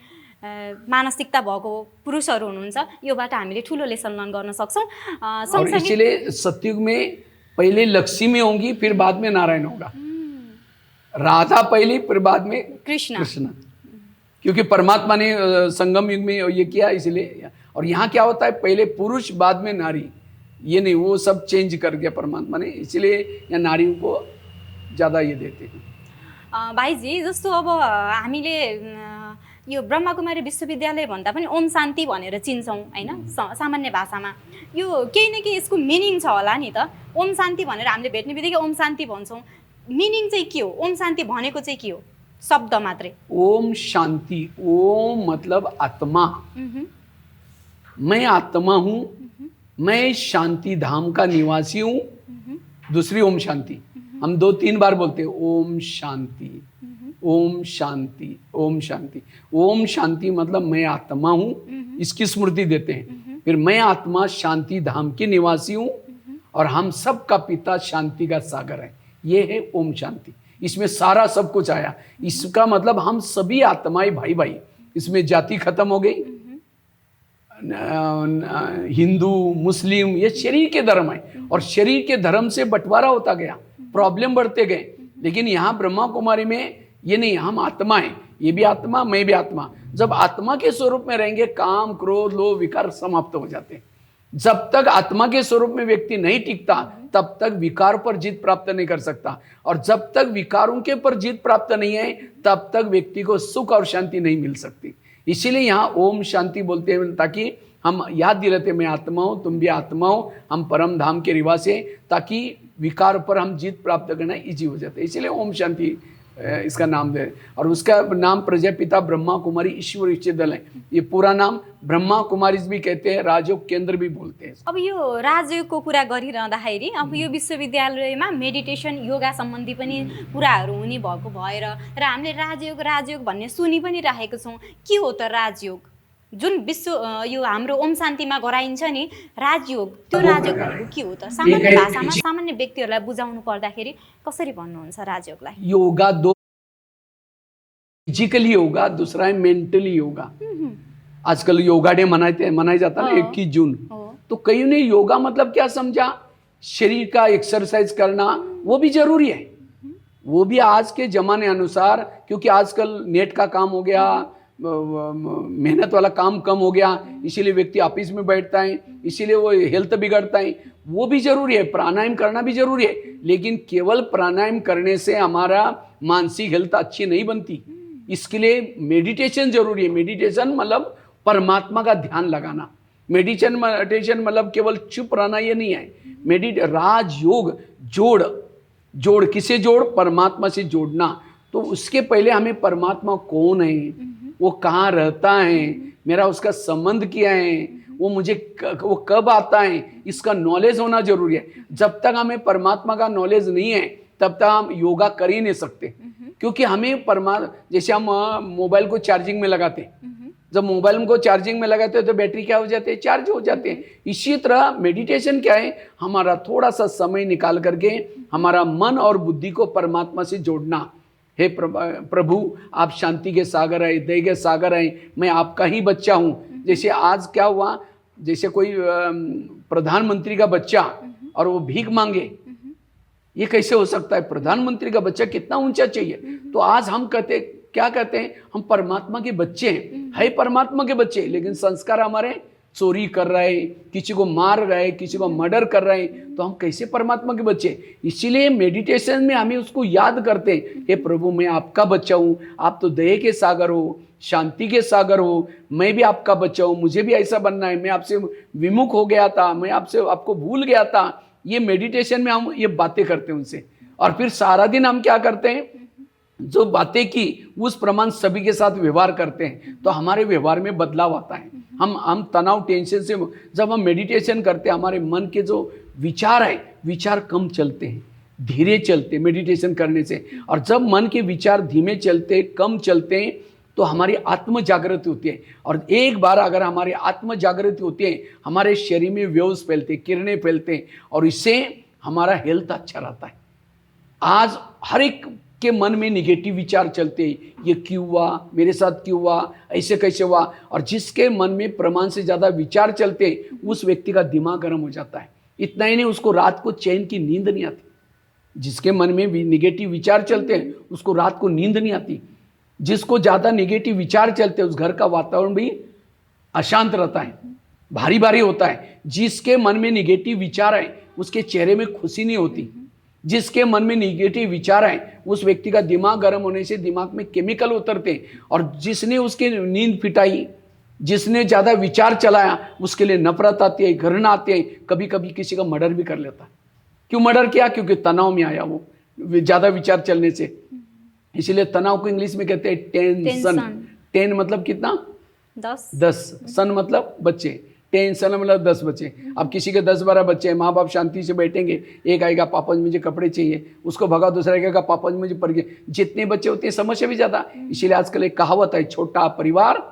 मानसिकता भएको पुरुषहरू हुनुहुन्छ, योबाट हामीले ठुलो लेसन लर्न गर्न सक्छौँ। और इसीलिए सतयुग में पहले लक्ष्मी होंगी, फिर बाद में नारायण होगा। राधा पहले, फिर बाद में कृष्ण। क्योंकि परमात्मा ने संगम युग में ये किया, इसलिए। और यहाँ क्या होता है, पहले पुरुष बाद में नारी, ये नहीं, वो सब चेंज कर दिया परमात्मा ने, इसलिए यहाँ नारियों को ज़्यादा ये देते हैं। भाइजी, जस्तो अब हामीले यो ब्रह्माकुमारी विश्वविद्यालय भन्दा पनि ओम शान्ति भनेर चिन्छौँ हैन, सामान्य भाषामा। यो केही न केही यसको मिनिङ छ होला नि त। ओम शान्ति भनेर हामीले भेट्ने बित्तिकै ओम शान्ति भन्छौँ, मिनिङ चाहिँ के हो? ओम शान्ति भनेको चाहिँ के हो? शब्द मात्रै। ओम शांति, ओम मतलब आत्मा। मैं आत्मा हूँ, मैं शांति धाम का निवासी हूँ। दूसरी ओम शांति, हम 2-3 बार बोलते हैं ओम शांति, ओम शांति, ओम शांति। ओम शांति मतलब मैं आत्मा हूँ, इसकी स्मृति देते हैं। फिर मैं आत्मा शांति धाम के निवासी हूँ, और हम सब का पिता शांति का सागर है। ये है ओम शांति। इसमें सारा सब कुछ आया। इसका मतलब हम सभी आत्माएं भाई भाई। इसमें जाति खत्म हो गई, हिंदू मुस्लिम ये शरीर के धर्म है, और शरीर के धर्म से बंटवारा होता गया, प्रॉब्लम बढ़ते गए। लेकिन यहाँ ब्रह्मा कुमारी में ये नहीं, हम आत्मा है, ये भी आत्मा, मैं भी आत्मा। जब आत्मा के स्वरूप में रहेंगे, काम क्रोध लोभ विकार समाप्त हो जाते हैं। जब तक आत्मा के स्वरूप में व्यक्ति नहीं टिकता, तब तक विकार पर जीत प्राप्त नहीं कर सकता, और जब तक विकारों के पर जीत प्राप्त नहीं है, तब तक व्यक्ति को सुख और शांति नहीं मिल सकती। इसीलिए यहाँ ओम शांति बोलते हैं, ताकि हम याद दिलाते, मैं आत्मा हूँ, तुम भी आत्मा हो, हम परम धाम के निवासी हैं, ताकि विकार पर हम जीत प्राप्त करना इजी हो जाता है। इसीलिए ओम शांति इसका नाम दे, और उसका नाम प्रजापिता ब्रह्मा कुमारी ईश्वर विश्वविद्यालय है। ये पूरा नाम ब्रह्मा कुमारी भी कहते हैं, राजयोग केंद्र भी बोलते हैं। अब यो राजयोगको कुरा गरिरहँदाखेरि अब यो विश्वविद्यालयमा मेडिटेसन योगा सम्बन्धी पनि कुराहरू हुने भएको भएर र हामीले राजयोग भन्ने सुनि पनि राखेको छौँ। के हो त राजयोग? जुन विश्व यो हाम्रो ओम शान्तिमा गराइन्छ नि राजयोग, त्यो राजयोग भनेको के हो त? सामान्य भाषामा सामान्य व्यक्तिहरूलाई बुझाउनु पर्दाखेरि कसरी भन्नुहुन्छ राजयोगलाई? योगा 2, फिजिकली योगा, दूसरा है मेंटली योगा। आजकल योगा डे मनाया जाता है ना 21 जून। तो कई ने योगा मतलब क्या समझा, शरीर का एक्सरसाइज करना, वो भी जरूरी है, वो भी आज के जमाने अनुसार, क्योंकि आजकल नेट का काम हो गया, मेहनत वाला काम कम हो गया, इसीलिए व्यक्ति ऑफिस में बैठता है, इसीलिए वो हेल्थ बिगड़ता है। वो भी जरूरी है, प्राणायाम करना भी जरूरी है, लेकिन केवल प्राणायाम करने से हमारा मानसिक हेल्थ अच्छी नहीं बनती। इसके लिए मेडिटेशन जरूरी है। मेडिटेशन मतलब परमात्मा का ध्यान लगाना। मेडिटेशन मतलब केवल चुप रहना ये नहीं है। राजयोग जोड़, जोड़, किसे जोड़? परमात्मा से जोड़ना। तो उसके पहले हमें परमात्मा कौन है, वो कहाँ रहता है, मेरा उसका संबंध क्या है, वो मुझे वो कब आता है, इसका नॉलेज होना जरूरी है। जब तक हमें परमात्मा का नॉलेज नहीं है तब तक हम योगा कर ही नहीं सकते, क्योंकि हमें जैसे हम मोबाइल को चार्जिंग में लगाते हैं, जब मोबाइल को चार्जिंग में लगाते हैं तो बैटरी क्या हो जाती है? चार्ज हो जाते हैं। इसी तरह मेडिटेशन क्या है? हमारा थोड़ा सा समय निकाल करके हमारा मन और बुद्धि को परमात्मा से जोड़ना। हे प्रभु, आप शांति के सागर है, दया के सागर है, मैं आपका ही बच्चा हूँ। जैसे आज क्या हुआ, जैसे कोई प्रधानमंत्री का बच्चा और वो भीख मांगे, ये कैसे हो सकता है? प्रधानमंत्री का बच्चा कितना ऊंचा चाहिए। तो आज हम क्या कहते हैं? हम परमात्मा के बच्चे हैं, है परमात्मा के बच्चे, लेकिन संस्कार हमारे चोरी कर रहे हैं, किसी को मार रहे, किसी को मर्डर कर रहे हैं, तो हम कैसे परमात्मा के बच्चे? इसीलिए मेडिटेशन में हमें उसको याद करते हैं, हे प्रभु, मैं आपका बच्चा हूँ, आप तो दया के सागर हो, शांति के सागर हो, मैं भी आपका बच्चा हूँ, मुझे भी ऐसा बनना है, मैं आपसे विमुख हो गया था, मैं आपको भूल गया था। ये मेडिटेशन में हम ये बातें करते हैं उनसे, और फिर सारा दिन हम क्या करते हैं? जो बातें की उस प्रमाण सभी के साथ व्यवहार करते हैं, तो हमारे व्यवहार में बदलाव आता है। हम तनाव, टेंशन से जब हम मेडिटेशन करते हैं, हमारे मन के जो विचार है, विचार कम चलते हैं, धीरे चलते मेडिटेशन करने से। और जब मन के विचार धीमे चलते, कम चलते हैं, तो हमारी आत्म जागृति होती है। और एक बार अगर हमारी आत्म जागृति होती है, हमारे शरीर में वेव्स फैलते, किरणें फैलते हैं, और इससे हमारा हेल्थ अच्छा रहता है। आज हर एक के मन में निगेटिव विचार चलते, ये क्यों हुआ, मेरे साथ क्यों हुआ, ऐसे कैसे हुआ। और जिसके मन में प्रमाण से ज़्यादा विचार चलते, उस व्यक्ति का दिमाग गर्म हो जाता है। इतना ही नहीं, उसको रात को चैन की नींद नहीं आती। जिसके मन में निगेटिव विचार चलते हैं, उसको रात को नींद नहीं आती। जिसको ज़्यादा निगेटिव विचार चलते हैं, उस घर का वातावरण भी अशांत रहता है, भारी भारी होता है। जिसके मन में निगेटिव विचार है, उसके चेहरे में खुशी नहीं होती। जिसके मन में निगेटिव विचार है, उस व्यक्ति का दिमाग गर्म होने से दिमाग में केमिकल उतरते हैं, और जिसने उसकी नींद फिटाई, जिसने ज़्यादा विचार चलाया, उसके लिए नफरत आती है, घृणा आती है, कभी कभी किसी का मर्डर भी कर लेता है। क्यों मर्डर किया? क्योंकि तनाव में आया वो ज़्यादा विचार चलने से। इसलिए तनाव को इंग्लिश में कहते हैं टेंशन। 10 मतलब कितना? 10। सन मतलब बच्चे, टेंशन मतलब 10 बच्चे। अब किसी के 10-12 बच्चे हैं, माँ बाप शांति से बैठेंगे, एक आएगा पापा मुझे कपड़े चाहिए, उसको भगा, दूसरा आएगा पापा मुझे पड़ गए। जितने बच्चे होते हैं समस्या भी ज़्यादा। इसीलिए आजकल एक कहावत है, छोटा परिवार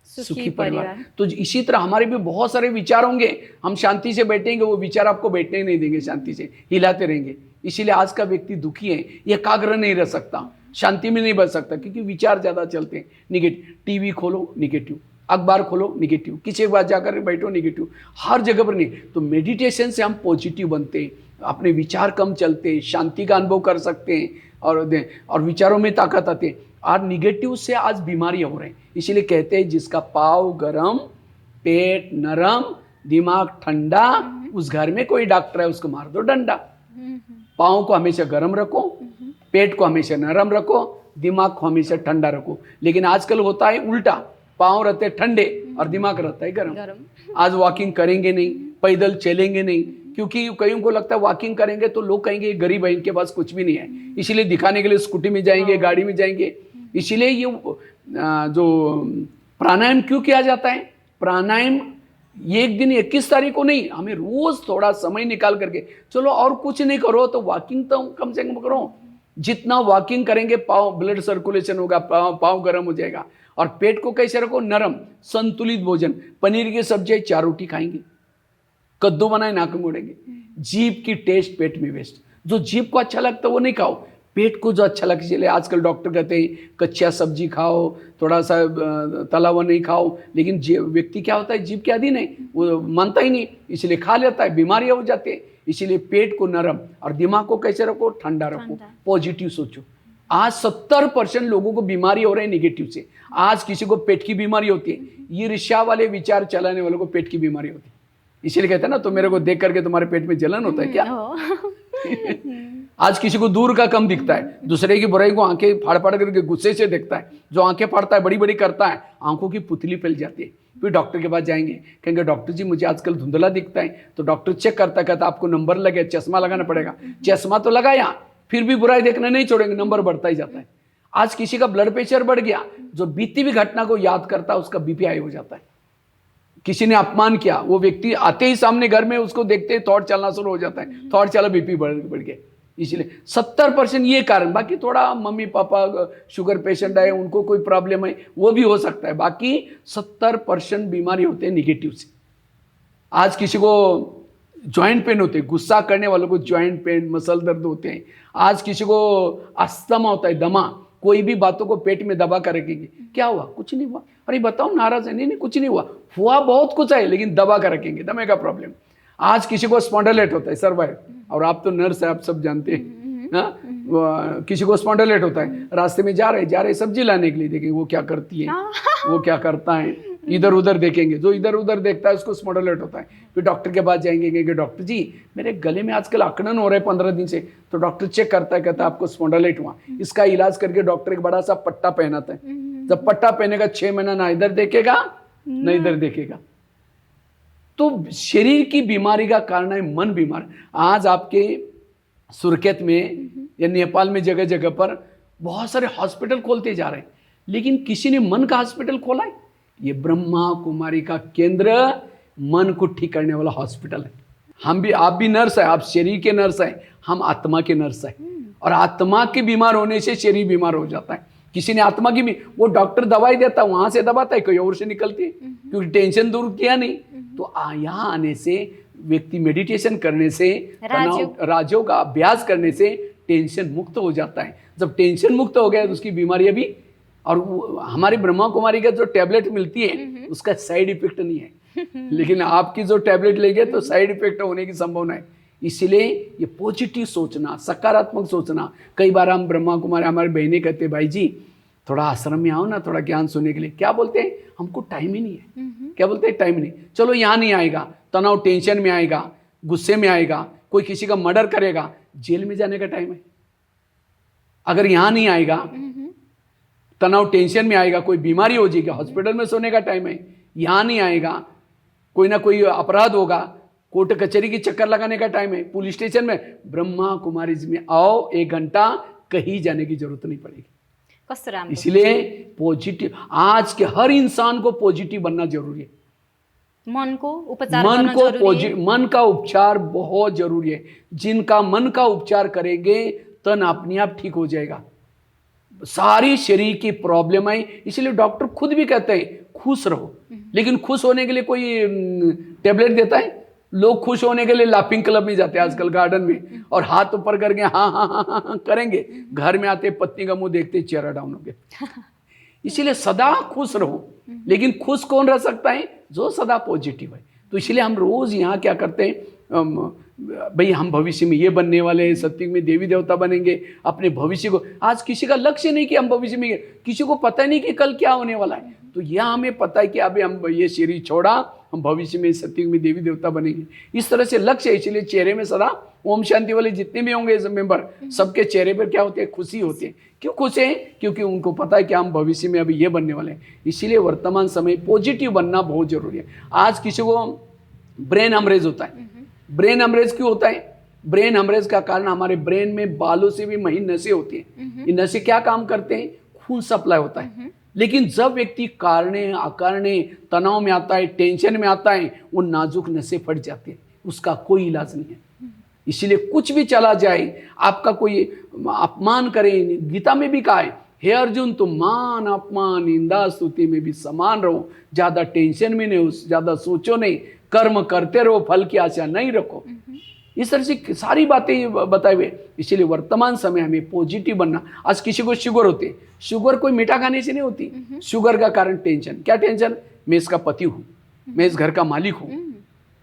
सुखी परिवार। तो इसी तरह हमारे भी बहुत सारे विचार होंगे, हम शांति से बैठेंगे, वो विचार आपको बैठने नहीं देंगे, शांति से हिलाते रहेंगे। इसीलिए आज का व्यक्ति दुखी है, एकाग्र नहीं रह सकता, शांति में नहीं बच सकता, क्योंकि विचार ज़्यादा चलते हैं निगेटिव। टीवी खोलो निगेटिव, अखबार खोलो निगेटिव, किसी के पास जाकर बैठो निगेटिव, हर जगह पर नहीं। तो मेडिटेशन से हम पॉजिटिव बनते हैं, अपने विचार कम चलते हैं, शांति का अनुभव कर सकते हैं, और विचारों में ताकत आती है। आज निगेटिव से आज बीमारियां हो रही हैं। इसीलिए कहते हैं, जिसका पाँव गरम, पेट नरम, दिमाग ठंडा, उस घर में कोई डॉक्टर है, उसको मार दो डंडा। पाँव को हमेशा गर्म रखो, पेट को हमेशा नरम रखो, दिमाग को हमेशा ठंडा रखो। लेकिन आजकल होता है उल्टा, पाँव रहते हैं ठंडे और दिमाग रहता है गर्म। आज वॉकिंग करेंगे नहीं, पैदल चलेंगे नहीं, क्योंकि कईयों को लगता है वॉकिंग करेंगे तो लोग कहेंगे गरीब है, इनके पास कुछ भी नहीं है, इसीलिए दिखाने के लिए स्कूटी में जाएंगे, गाड़ी में जाएंगे। इसीलिए ये जो प्राणायाम क्यों किया जाता है? प्राणायाम एक दिन 21 तारीख को नहीं, हमें रोज थोड़ा समय निकाल करके, चलो और कुछ नहीं करो तो वॉकिंग तो कम से कम करो। जितना वॉकिंग करेंगे पाँव ब्लड सर्कुलेशन होगा, पाँव गर्म हो जाएगा। और पेट को कैसे रखो? नरम, संतुलित भोजन, पनीर की सब्जी 4 रोटी खाएंगे, कद्दू बनाए नाक में मोड़ेंगे। जीभ की टेस्ट पेट में वेस्ट, जो जीभ को अच्छा लगता है वो नहीं खाओ, पेट को जो अच्छा लगे। चलिए आजकल डॉक्टर कहते हैं कच्चा सब्जी खाओ, थोड़ा सा तला हुआ नहीं खाओ, लेकिन व्यक्ति क्या होता है, जीभ के अधीन है, वो मानता ही नहीं, इसलिए खा लेता है, बीमारियां हो जाती है। इसीलिए पेट को नरम और दिमाग को कैसे रखो? ठंडा रखो, पॉजिटिव सोचो। आज 70% लोगों को बीमारी हो रही है निगेटिव से। आज किसी को पेट की बीमारी होती है, ये ईर्ष्या वाले विचार चलाने वालों को पेट की बीमारी होती है। इसीलिए कहते हैं ना, तो मेरे को देख करके तुम्हारे पेट में जलन होता है क्या? आज किसी को दूर का कम दिखता है, दूसरे की बुराई को आंखें फाड़ फाड़ करके गुस्से से देखता है। जो आंखें फाड़ता है, बड़ी बड़ी करता है, आंखों की पुतली फैल जाती है। फिर डॉक्टर के पास जाएंगे, कहेंगे डॉक्टर जी मुझे आजकल धुंधला दिखता है। तो डॉक्टर चेक करता, कहता आपको नंबर लगे, चश्मा लगाना पड़ेगा। चश्मा तो लगाया, फिर भी बुराई देखना नहीं छोड़ेंगे, नंबर बढ़ता ही जाता है। आज किसी का ब्लड प्रेशर बढ़ गया, जो बीती हुई घटना को याद करता है उसका बीपी हाई हो जाता है। किसी ने अपमान किया, वो व्यक्ति आते ही सामने घर में उसको देखते ही थॉट चलना शुरू हो जाता है, थॉट चला, बीपी बढ़ गया। इसलिए 70% ये कारण, बाकी थोड़ा मम्मी पापा शुगर पेशेंट है, उनको कोई प्रॉब्लम है, वो भी हो सकता है। बाकी 70% बीमारी होते हैं निगेटिव से। आज किसी को जॉइंट पेन होते हैं, गुस्सा करने वालों को जॉइंट पेन, मसल दर्द होते हैं। आज किसी को अस्थमा होता है, दमा, कोई भी बातों को पेट में दबा कर रखेंगे, क्या हुआ, कुछ नहीं हुआ, अरे बताओ नाराज है, नहीं नहीं कुछ नहीं हुआ, हुआ बहुत कुछ है, लेकिन दबा कर रखेंगे, दमे का प्रॉब्लम। आज किसी को स्पॉन्डिलाइट होता है, सर्वाइव, और आप तो नर्स है, आप सब जानते हैं, हाँ, किसी को स्पॉन्डिलाइट होता है, रास्ते में जा रहे सब्जी लाने के लिए, देखेंगे वो क्या करती है, वो क्या करता है, इधर उधर देखेंगे, जो इधर उधर देखता है उसको स्पॉन्डिलाइट होता है। फिर डॉक्टर के पास जाएंगे कि डॉक्टर जी मेरे गले में आजकल अकड़न हो रहा है 15 दिन से, तो डॉक्टर चेक करता है, कहता है आपको स्पॉन्डिलाइट हुआ। इसका इलाज करके डॉक्टर एक बड़ा सा पट्टा पहनाता है, जब पट्टा पहनेगा 6 महीना ना इधर देखेगा ना इधर देखेगा। तो शरीर की बीमारी का कारण है मन बीमार। आज आपके सुरखेत में या नेपाल में जगह जगह पर बहुत सारे हॉस्पिटल खोलते जा रहे हैं, लेकिन किसी ने मन का हॉस्पिटल खोला है? ये ब्रह्मा कुमारी का केंद्र, मन को ठीक करने वाला हॉस्पिटल है। हम भी, आप भी नर्स है, आप शरीर के नर्स हैं, हम आत्मा के नर्स हैं। और आत्मा के बीमार होने से शरीर बीमार हो जाता है। किसी ने आत्मा की भी, वो डॉक्टर दवाई देता है, वहां से दबाता है, कहीं और से निकलती है, क्योंकि टेंशन दूर किया नहीं। तो यहाँ आने से, व्यक्ति मेडिटेशन करने से, राजयोग का अभ्यास करने से टेंशन मुक्त हो जाता है। जब टेंशन मुक्त हो गया तो उसकी बीमारी अभी, और हमारी ब्रह्मा कुमारी का जो टैबलेट मिलती है उसका साइड इफेक्ट नहीं है, लेकिन आपकी जो टैबलेट लेंगे तो साइड इफेक्ट होने की संभावना है। इसलिए ये पॉजिटिव सोचना, सकारात्मक सोचना। कई बार हम ब्रह्मा कुमारी, हमारे बहनें कहते हैं भाई जी थोड़ा आश्रम में आओ ना, थोड़ा ज्ञान सुनने के लिए। क्या बोलते हैं, हमको टाइम ही नहीं है। क्या बोलते हैं, टाइम नहीं। चलो यहाँ नहीं आएगा, तनाव टेंशन में आएगा, गुस्से में आएगा, कोई किसी का मर्डर करेगा, जेल में जाने का टाइम है। अगर यहाँ नहीं आएगा, तनाव टेंशन में आएगा, कोई बीमारी हो जाएगी, हॉस्पिटल में सोने का टाइम है। यहाँ नहीं आएगा, कोई ना कोई अपराध होगा, कोर्ट कचहरी की चक्कर लगाने का टाइम है, पुलिस स्टेशन में। ब्रह्मा कुमारी में आओ, 1 घंटा कहीं जाने की जरूरत नहीं पड़ेगी। इसलिए पॉजिटिव, आज के हर इंसान को पॉजिटिव बनना जरूरी है। मन का उपचार बहुत जरूरी है। जिनका मन का उपचार करेंगे तन अपने आप ठीक हो जाएगा। सारी शरीर की प्रॉब्लम है, इसलिए डॉक्टर खुद भी कहते हैं खुश रहो, लेकिन खुश होने के लिए कोई टेबलेट देता है? लोग खुश होने के लिए लाफिंग क्लब में जाते हैं आजकल, गार्डन में, और हाथ ऊपर करके हाँ हाँ हाँ हाँ हाँ करेंगे। घर में आते पत्नी का मुंह देखते चेहरा डाउन हो गया। इसीलिए सदा खुश रहो, लेकिन खुश कौन रह सकता है? जो सदा पॉजिटिव है। तो इसलिए हम रोज यहाँ क्या करते हैं, भाई हम भविष्य में ये बनने वाले हैं, सत्युग में देवी देवता बनेंगे, अपने भविष्य को। आज किसी का लक्ष्य नहीं कि हम भविष्य में, किसी को पता नहीं कि कल क्या होने वाला है। तो यह हमें पता है कि अभी हम ये शरीर छोड़ा, हम भविष्य में सत्युग में देवी देवता बनेंगे। इस तरह से लक्ष्य है। इसलिए चेहरे में सदा ओम शांति वाले जितने भी होंगे मेंबर, सबके चेहरे पर क्या होते हैं? खुशी होती है। क्यों खुश हैं? क्योंकि उनको पता है कि हम भविष्य में अभी ये बनने वाले हैं। इसीलिए वर्तमान समय पॉजिटिव बनना बहुत जरूरी है। आज किसी को ब्रेन हेमरेज होता है। ब्रेन हेमरेज क्यों होता है? ब्रेन हेमरेज का कारण हमारे ब्रेन में बालों से भी महीन नसें होती हैं। ये नसें क्या काम करते हैं? खून सप्लाई होता है। लेकिन जब व्यक्ति कारणे अकारणे तनाव में आता है, टेंशन में आता है, वो नाजुक नसें फट जाती है, उसका कोई इलाज नहीं है। इसीलिए कुछ भी चला जाए, आपका कोई अपमान करे, गीता में भी कहा है, हे अर्जुन तुम मान अपमान निंदा स्तुति में भी समान रहो, ज्यादा टेंशन में नहीं हो, ज्यादा सोचो नहीं, कर्म करते रहो, फल की आशा नहीं रखो। इस तरह से सारी बातें बताए हुए। इसलिए वर्तमान समय हमें पॉजिटिव बनना। आज किसी को शुगर होती है, शुगर कोई मीठा खाने से नहीं होती। शुगर का कारण टेंशन। क्या टेंशन? मैं इसका पति हूँ, मैं इस घर का मालिक हूँ,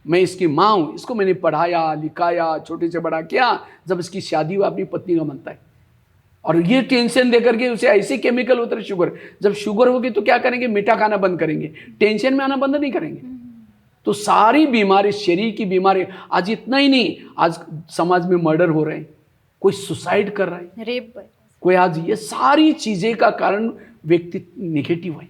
मैं इसकी माँ हूँ, इसको मैंने पढ़ाया लिखाया, छोटे से बड़ा किया, जब इसकी शादी हुआ अपनी पत्नी का बनता है। और ये टेंशन देकर के उसे ऐसे केमिकल होते हैं शुगर। जब शुगर होगी तो क्या करेंगे? मीठा खाना बंद करेंगे, टेंशन में आना बंद नहीं करेंगे। तो सारी बीमारी, शरीर की बीमारी। आज इतना ही नहीं, आज समाज में मर्डर हो रहे हैं, कोई सुसाइड कर रहा है, रेप, कोई, आज ये सारी चीजें का कारण व्यक्ति निगेटिव है।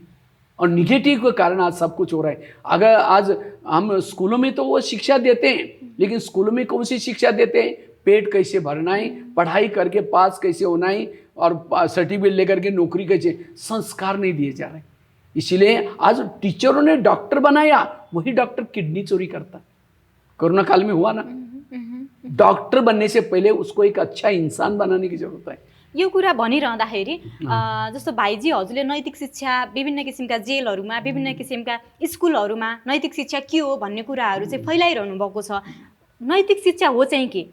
और निगेटिव के कारण आज सब कुछ हो रहा है। अगर आज हम स्कूलों में तो वो शिक्षा देते हैं, लेकिन स्कूलों में कौन सी शिक्षा देते हैं? पेट कैसे भरना है, पढ़ाई करके पास कैसे होना है और सर्टिफिकेट लेकर के नौकरी कैसे, संस्कार नहीं दिए जा रहे। इसीलिए आज टीचरों ने डॉक्टर बनाया, वही डॉक्टर किडनी चोरी करता। कोरोना काल में हुआ ना। डॉक्टर बनने से पहले उसको एक अच्छा इंसान बनाने की जरूरत है। यो कुरा भनिरहँदाखेरि जस्तो भाइजी हजुरले नैतिक शिक्षा विभिन्न किसिमका जेलहरूमा विभिन्न किसिमका स्कुलहरूमा नैतिक शिक्षा के हो भन्ने कुराहरू चाहिँ फैलाइरहनु भएको छ। नैतिक शिक्षा हो चाहिँ के,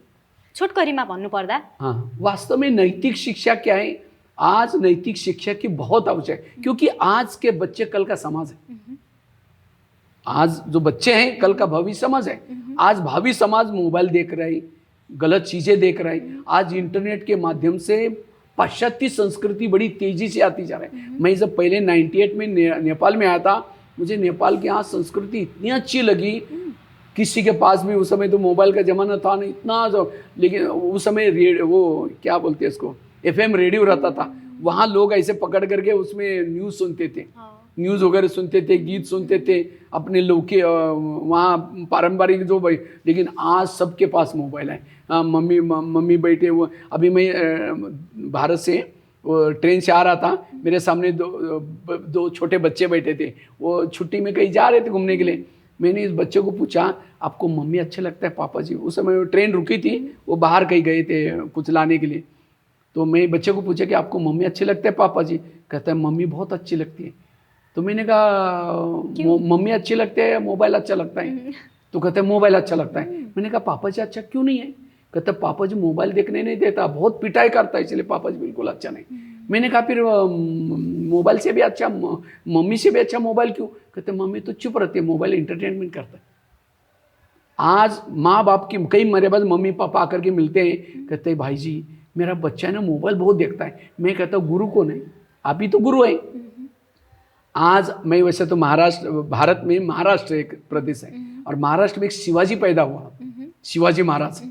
छोटकरीमा भन्नुपर्दा? हाँ, वास्तव में नैतिक शिक्षा क्या है? आज नैतिक शिक्षा की बहुत आवश्यक है, क्योंकि आज के बच्चे कल का समाज है। आज जो बच्चे हैं कल का भावी समाज है। आज भावी समाज मोबाइल देख रहा है, गलत चीजें देख रहा है। आज इंटरनेट के माध्यम से पाश्चात्य संस्कृति बड़ी तेजी से आती जा रही है। मैं जब पहले 98 में नेपाल में आया था, मुझे नेपाल की यहाँ संस्कृति इतनी अच्छी लगी। किसी के पास भी उस समय तो मोबाइल का जमाना था नहीं इतना जो, लेकिन उस समय वो क्या बोलते हैं इसको, FM रेडियो रहता था। वहाँ लोग ऐसे पकड़ करके उसमें न्यूज़ सुनते थे, न्यूज़ वगैरह सुनते थे, गीत सुनते थे अपने लोग के वहाँ पारंपरिक जो भाई। लेकिन आज सबके पास मोबाइल है। मम्मी बैठे, वो अभी मैं भारत से वो ट्रेन से आ रहा था, मेरे सामने दो छोटे बच्चे बैठे थे। वो छुट्टी में कहीं जा रहे थे घूमने के लिए। मैंने इस बच्चे को पूछा, आपको मम्मी अच्छा लगता है पापा जी? उस समय ट्रेन रुकी थी, वो बाहर कहीं गए थे कुछ लाने के लिए। तो मैं बच्चे को पूछा कि आपको मम्मी अच्छे लगते हैं पापा जी? कहता है मम्मी बहुत अच्छी लगती है। तो मैंने कहा मम्मी अच्छी लगते हैं या मोबाइल अच्छा लगता है? तो कहते हैं मोबाइल अच्छा लगता है। मैंने कहा पापा जी अच्छा क्यों नहीं है? कहते पापा जी मोबाइल देखने नहीं देता, बहुत पिटाई करता है, इसलिए पापा जी बिल्कुल अच्छा नहीं। मैंने कहा फिर मोबाइल से भी अच्छा, मम्मी से भी अच्छा मोबाइल क्यों? कहते मम्मी तो चुप रहती है, मोबाइल एंटरटेनमेंट करता है। आज माँ बाप की कई मेरे पास मम्मी पापा आकर के मिलते हैं, कहते हैं भाई जी मेरा बच्चा है ना मोबाइल बहुत देखता है। मैं कहता हूँ गुरु कौन है? आप ही तो गुरु है। आज मैं वैसे तो भारत में महाराष्ट्र एक प्रदेश है, और महाराष्ट्र में एक शिवाजी पैदा हुआ, शिवाजी महाराज।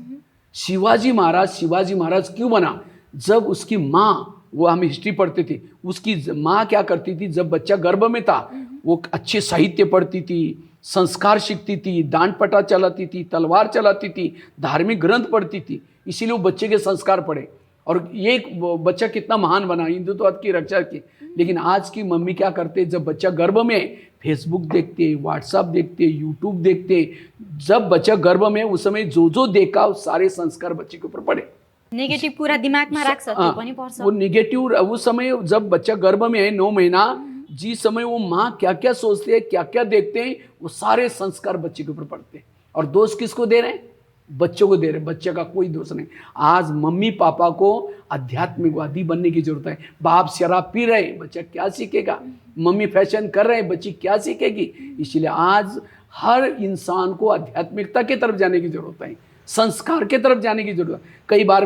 शिवाजी महाराज क्यों बना? जब उसकी माँ, वो हम हिस्ट्री पढ़ते थे, उसकी माँ क्या करती थी, जब बच्चा गर्भ में था वो अच्छे साहित्य पढ़ती थी, संस्कार सीखती थी, दांड पटा चलाती थी, तलवार चलाती थी, धार्मिक ग्रंथ पढ़ती थी, इसीलिए वो बच्चे के संस्कार पढ़े और ये बच्चा कितना महान बना, हिंदुत्व की रक्षा की। लेकिन आज की मम्मी क्या करते, जब बच्चा गर्भ में फेसबुक देखते, व्हाट्सएप देखते, यूट्यूब देखते, जब बच्चा गर्भ में उस समय जो देखा वो सारे संस्कार बच्चे के ऊपर पड़े। नेगेटिव कुरा दिमागमा राख्छ, त्यो पनि पर्छ। वो नेगेटिव उस समय जब बच्चा गर्भ में है 9 महीना, जिस समय वो माँ क्या क्या सोचते हैं, क्या क्या देखते हैं, वो सारे संस्कार बच्चे के ऊपर पड़ते हैं। और दोष किसको दे रहे हैं? बच्चों को दे रहे हैं। बच्चे का कोई दोष नहीं। आज मम्मी पापा को आध्यात्मिकवादी बनने की जरूरत है। बाप शराब पी रहे, बच्चा क्या सीखेगा? मम्मी फैशन कर रहे हैं, बच्ची क्या सीखेगी? इसलिए आज हर इंसान को आध्यात्मिकता की तरफ जाने की जरूरत है, संस्कार के तरफ जाने की जरूरत है। कई बार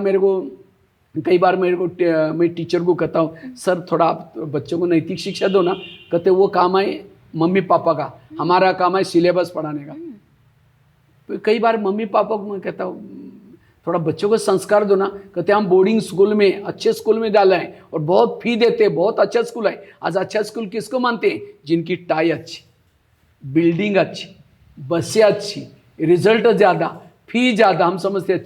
मेरे को मैं टीचर को कहता हूँ, सर थोड़ा आप बच्चों को नैतिक शिक्षा दो ना। कहते वो काम है मम्मी पापा का, हमारा काम है सिलेबस पढ़ाने का। तो कई बार मम्मी पापा को मैं कहता हूँ थोड़ा बच्चों को संस्कार दो ना। कहते हम बोर्डिंग स्कूल में, अच्छे स्कूल में डाला है और बहुत फी देते हैं, बहुत अच्छा स्कूल है। आज अच्छा स्कूल किसको मानते हैं? जिनकी टाई अच्छी, बिल्डिंग अच्छी, बसें अच्छी, रिजल्ट ज़्यादा, फी ज़्यादा, हम समझते हैं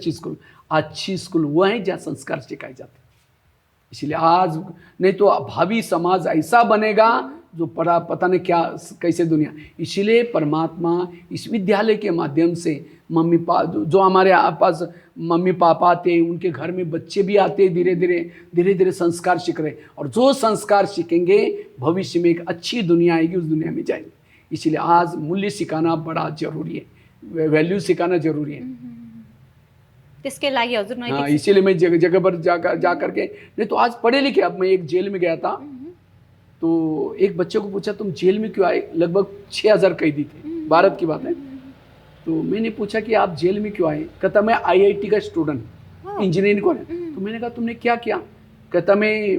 अच्छी स्कूल वो है जहाँ संस्कार सिखाए जाते हैं। इसलिए आज नहीं तो भावी समाज ऐसा बनेगा जो पता नहीं क्या कैसे दुनिया। इसीलिए परमात्मा इस विद्यालय के माध्यम से जो हमारे पास मम्मी पापा आते, उनके घर में बच्चे भी आते, धीरे धीरे संस्कार सीख रहे। और जो संस्कार सीखेंगे भविष्य में एक अच्छी दुनिया आएगी, उस दुनिया में जाएंगे। इसलिए आज मूल्य सिखाना बड़ा जरूरी है, वैल्यू सिखाना जरूरी है। त्यसके लागि हजुर नैतिक, हाँ, इसीलिए मैं जगह पर जा करके, नहीं तो आज पढ़े लिखे। अब मैं एक जेल में गया था, तो एक बच्चे को पूछा तुम जेल में क्यों आए? लगभग 6000 कैदी थे, भारत की बात है। तो मैंने पूछा कि आप जेल में क्यों आए? कहता मैं IIT का स्टूडेंट, इंजीनियरिंग कॉलेज। तो मैंने कहा तुमने क्या किया? कहता मैं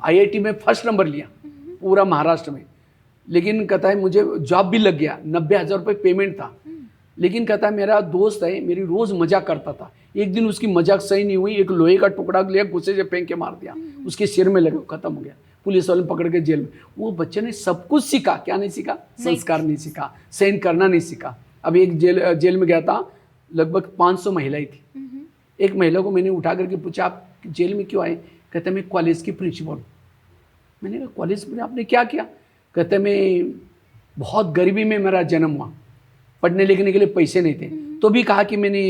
IIT में फर्स्ट नंबर लिया पूरा महाराष्ट्र में। लेकिन कहता है मुझे जॉब भी लग गया, 90,000 रुपये पेमेंट था। लेकिन कहता है मेरा दोस्त है, मेरी रोज़ मजाक करता था। एक दिन उसकी मजाक सही नहीं हुई, एक लोहे का टुकड़ा लिया, गुस्से से फेंक के मार दिया, उसके सिर में लगे, खत्म हो गया। पुलिस वाले पकड़ के जेल में। वो बच्चे ने सब कुछ सीखा, क्या नहीं सीखा? संस्कार नहीं सीखा, सहन करना नहीं सीखा। अब एक जेल में गया था, लगभग 500 महिलाएं थी। एक महिला को मैंने उठा करके पूछा, आप जेल में क्यों आए? कहते मैं कॉलेज की प्रिंसिपल हूँ। मैंने कहा कॉलेज में आपने क्या किया? कहते मैं बहुत गरीबी में मेरा जन्म हुआ, पढ़ने लिखने के लिए पैसे नहीं थे, तो भी कहा कि मैंने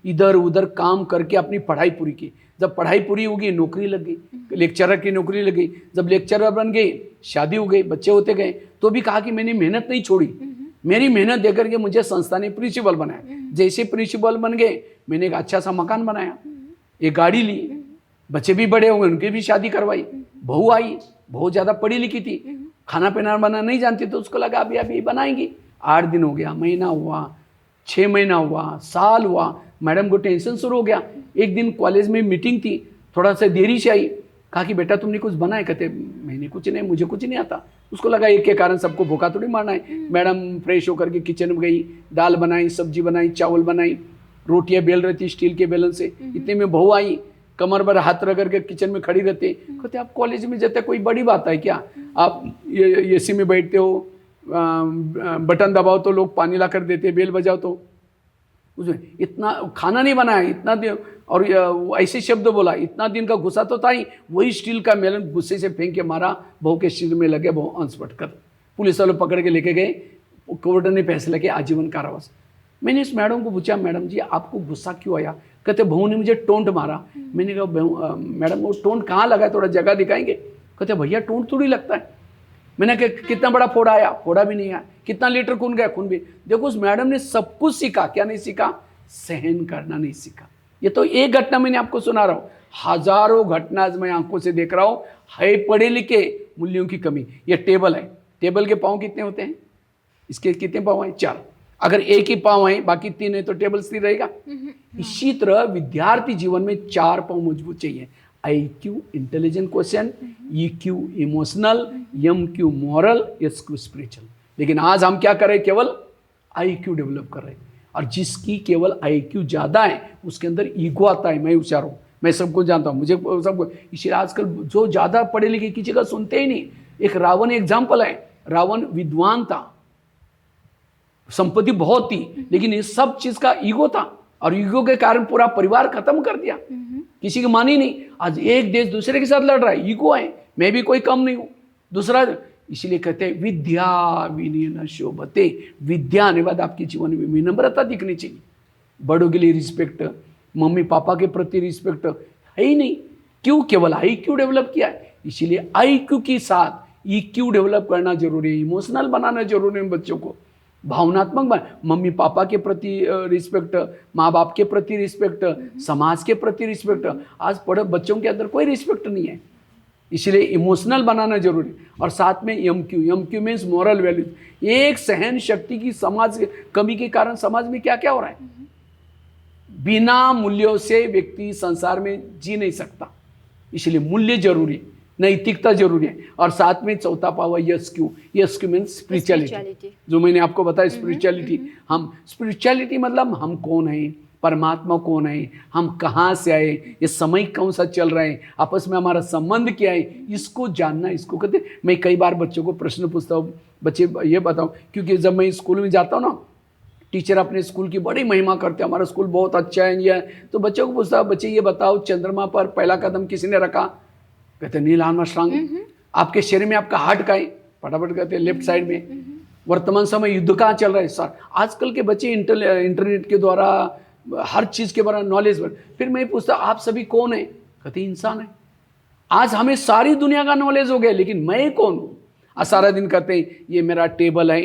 इधर उधर काम करके अपनी पढ़ाई पूरी की। जब पढ़ाई पूरी होगी नौकरी लग गई, लेक्चरर की नौकरी लग गई। जब लेक्चरर बन गई, शादी हो गई, बच्चे होते गए, तो भी कहा कि मैंने मेहनत नहीं छोड़ी, मेरी मेहनत देकर के मुझे संस्था ने प्रिंसिपल बनाया। जैसे प्रिंसिपल बन गए, मैंने एक अच्छा सा मकान बनाया, एक गाड़ी ली, बच्चे भी बड़े हो गए, उनकी भी शादी करवाई, बहू आई, बहुत ज़्यादा पढ़ी लिखी थी, खाना पीना बनाना नहीं जानती, तो उसको लगा अभी अभी बनाएंगी। 8 दिन हो गया, महीना हुआ, 6 महीना हुआ, साल हुआ, मैडम को टेंशन शुरू हो गया। एक दिन कॉलेज में मीटिंग थी, थोड़ा सा देरी से आई, कहा कि बेटा तुमने कुछ बनाया? कहते मैंने कुछ नहीं, मुझे कुछ नहीं आता। उसको लगा एक के कारण सबको भूखा थोड़ी मारना है। मैडम फ्रेश होकर के किचन में गई, दाल बनाई, सब्जी बनाई, चावल बनाई, रोटियां बेल रही थी स्टील के बेलन से। इतने में बहू आई, कमर पर हाथ रगड़ के किचन में खड़ी रहते। कहते आप कॉलेज में जाते कोई बड़ी बात है क्या? आप ये एसी में बैठते हो, बटन दबाओ तो लोग पानी ला कर देते, बेल बजाओ तो। उसमें इतना खाना नहीं बनाया, इतना दिन, और ऐसे शब्द बोला, इतना दिन का गुस्सा तो था ही। वही स्टील का मेलन गुस्से से फेंक के मारा, बहू के सिर में लगे, बहू अंसपट कर। पुलिस वाले पकड़ के लेके गए, कोर्ट ने फैसला किया आजीवन कारावास। मैंने इस मैडम को पूछा, मैडम जी आपको गुस्सा क्यों आया? कहते बहू ने मुझे टोंट मारा। मैंने कहा मैडम वो टोंट कहाँ लगा है, थोड़ा जगह दिखाएंगे? कहते भैया टोंट थोड़ी लगता है। मैंने कहा कितना बड़ा फोड़ा आया? फोड़ा भी नहीं आया। कितना लीटर खून गया? खून भी। देखो उस मैडम ने सब कुछ सीखा, क्या नहीं सीखा? सहन करना नहीं सीखा। ये तो एक घटना मैंने आपको सुना रहा हूँ, हजारों घटना मैं आंखों से देख रहा हूँ। है पढ़े लिखे, मूल्यों की कमी। ये टेबल है, टेबल के पाँव कितने होते हैं? इसके कितने पाँव हैं? 4। अगर एक ही पाँव है, बाकी 3 है, तो टेबल स्थिर रहेगा। इसी तरह विद्यार्थी जीवन में 4 पाँव मजबूत चाहिए। IQ intelligent question, EQ emotional, MQ moral, SQ spiritual. लेकिन आज हम क्या कर रहे हैं? केवल IQ डेवलप कर रहे हैं। और जिसकी केवल IQ ज़्यादा है उसके अंदर ईगो आता है, मैं होशियार हूँ, मैं सबको जानता हूँ, मुझे सबको। इसलिए आजकल जो ज़्यादा पढ़े लिखे किसी का सुनते ही नहीं। एक रावण एग्जाम्पल है। रावण विद्वान था, संपत्ति बहुत थी, लेकिन ये सब चीज़ का ईगो था, और ईगो के कारण पूरा परिवार खत्म कर दिया। किसी की मानी नहीं। आज एक देश दूसरे के साथ लड़ रहा है, ईगो है, मैं भी कोई कम नहीं हूँ, दूसरा। इसलिए कहते हैं विद्या विनयेन शोभते। विद्या आने बाद आपके जीवन में विनम्रता दिखनी चाहिए, बड़ों के लिए रिस्पेक्ट, मम्मी पापा के प्रति रिस्पेक्ट है ही नहीं। क्यों? केवल IQ डेवलप किया है। इसीलिए IQ के साथ EQ डेवलप करना जरूरी है, इमोशनल बनाना जरूरी है बच्चों को, भावनात्मक मम्मी पापा के प्रति रिस्पेक्ट, माँ बाप के प्रति रिस्पेक्ट, समाज के प्रति रिस्पेक्ट। आज पढ़े बच्चों के अंदर कोई रिस्पेक्ट नहीं है, इसलिए इमोशनल बनाना जरूरी। और साथ में MQ मीन्स मॉरल वैल्यूज। एक सहन शक्ति की समाज कमी के कारण समाज में क्या क्या हो रहा है? बिना मूल्यों से व्यक्ति संसार में जी नहीं सकता। इसलिए मूल्य जरूरी, नैतिकता जरूरी है। और साथ में चौथा पावर SQ मीन्स स्पिरिचुअलिटी, जो मैंने आपको बताया स्पिरिचुअलिटी। हम स्पिरिचुअलिटी मतलब हम कौन है, परमात्मा कौन है, हम कहाँ से आए, ये समय कौन सा चल रहा है, आपस में हमारा संबंध क्या है, इसको जानना, इसको कहते हैं। मैं कई बार बच्चों को प्रश्न पूछता हूँ, बच्चे ये बताओ, क्योंकि जब मैं स्कूल में जाता हूँ ना, टीचर अपने स्कूल की बड़ी महिमा करते हैं, हमारा स्कूल बहुत अच्छा है ये, तो बच्चों को पूछता हूँ, बच्चे ये बताओ चंद्रमा पर पहला कदम किसने रखा? कहते नील आर्मस्ट्रांग। आपके शरीर में आपका हार्ट का है? फटाफट कहते हैं लेफ्ट साइड में। वर्तमान समय युद्ध कहाँ चल रहा है? सर आजकल के बच्चे इंटरनेट के द्वारा हर चीज के बारे में नॉलेज बढ़। फिर मैं पूछता आप सभी कौन है? कहते इंसान है। आज हमें सारी दुनिया का नॉलेज हो गया, लेकिन मैं कौन हूँ? सारा दिन कहते हैं ये मेरा टेबल है,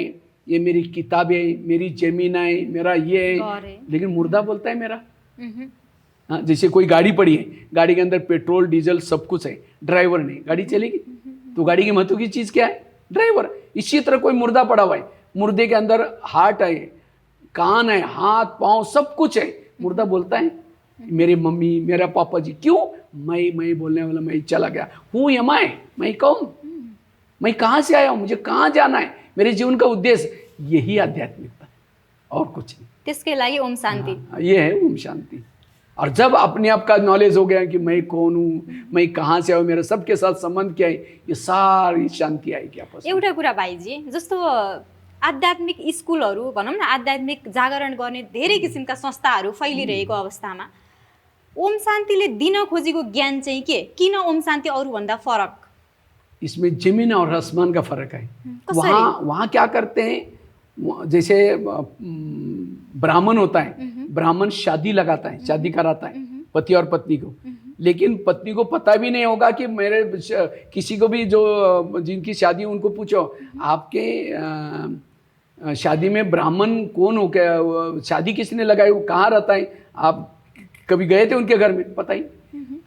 ये मेरी किताबें है, मेरी जमीन है, मेरा ये है, लेकिन मुर्दा बोलता है मेरा। हाँ, जैसे कोई गाड़ी पड़ी है, गाड़ी के अंदर पेट्रोल डीजल सब कुछ है, ड्राइवर नहीं, गाड़ी चलेगी? तो गाड़ी की महत्व की चीज क्या है? ड्राइवर। इसी तरह कोई मुर्दा पड़ा हुआ है, मुर्दे के अंदर हार्ट है, कान है, हाथ पांव सब कुछ है, मुर्दा बोलता है मेरे मम्मी मेरा पापा जी। क्यों? मैं बोलने वाला मैं चला गया हूँ, मैं कौन, मैं कहाँ से आया हूँ, मुझे कहाँ जाना है, मेरे जीवन का उद्देश्य, यही आध्यात्मिकता है और कुछ नहीं। किसके लिए ओम शांति। ये है ओम शांति। और जब अपने आप का नॉलेज हो गया कि मैं कौन हूँ, मैं कहाँ से आऊँ, मेरा सबके साथ संबंध क्या है, ये सारी शांति आएगी आपस में। एउटा कुरा भाइजी, जस्तो आध्यात्मिक स्कुलहरू भनौँ न, आध्यात्मिक जागरण गर्ने धेरै किसिमका संस्थाहरू फैलिरहेको अवस्थामा ओम शान्तिले दिन खोजेको ज्ञान चाहिँ के? किन ओम शान्ति अरूभन्दा फरक? इसमें जमीन और आसमान का फर्क है। कसरी? वहाँ क्या करते हैं, जैसे ब्राह्मण होता है, ब्राह्मण शादी लगाता है, शादी कराता है पति और पत्नी को, लेकिन पत्नी को पता भी नहीं होगा कि मेरे किसी को भी जो जिनकी शादी उनको पूछो आपके शादी में ब्राह्मण कौन हो, क्या शादी किसने लगाई, वो कहाँ रहता है, आप कभी गए थे उनके घर में, पता ही।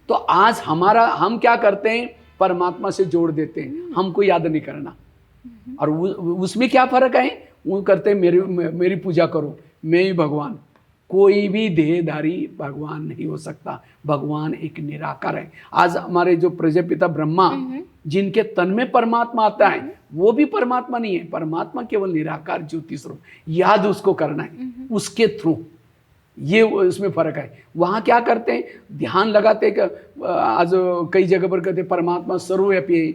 तो आज हम क्या करते हैं, परमात्मा से जोड़ देते हैं, हमको याद नहीं करना। और उसमें क्या फर्क है, वो करते हैं मेरी पूजा करो, मैं ही भगवान। कोई भी देहधारी भगवान नहीं हो सकता, भगवान एक निराकार है। आज हमारे जो प्रजापिता ब्रह्मा जिनके तन में परमात्मा आता है वो भी परमात्मा नहीं है, परमात्मा केवल निराकार ज्योति स्वरूप, याद उसको करना है उसके थ्रू, ये उसमें फर्क है। वहाँ क्या करते हैं, ध्यान लगाते हैं। आज कई जगह पर कहते हैं परमात्मा सर्वव्यापी है,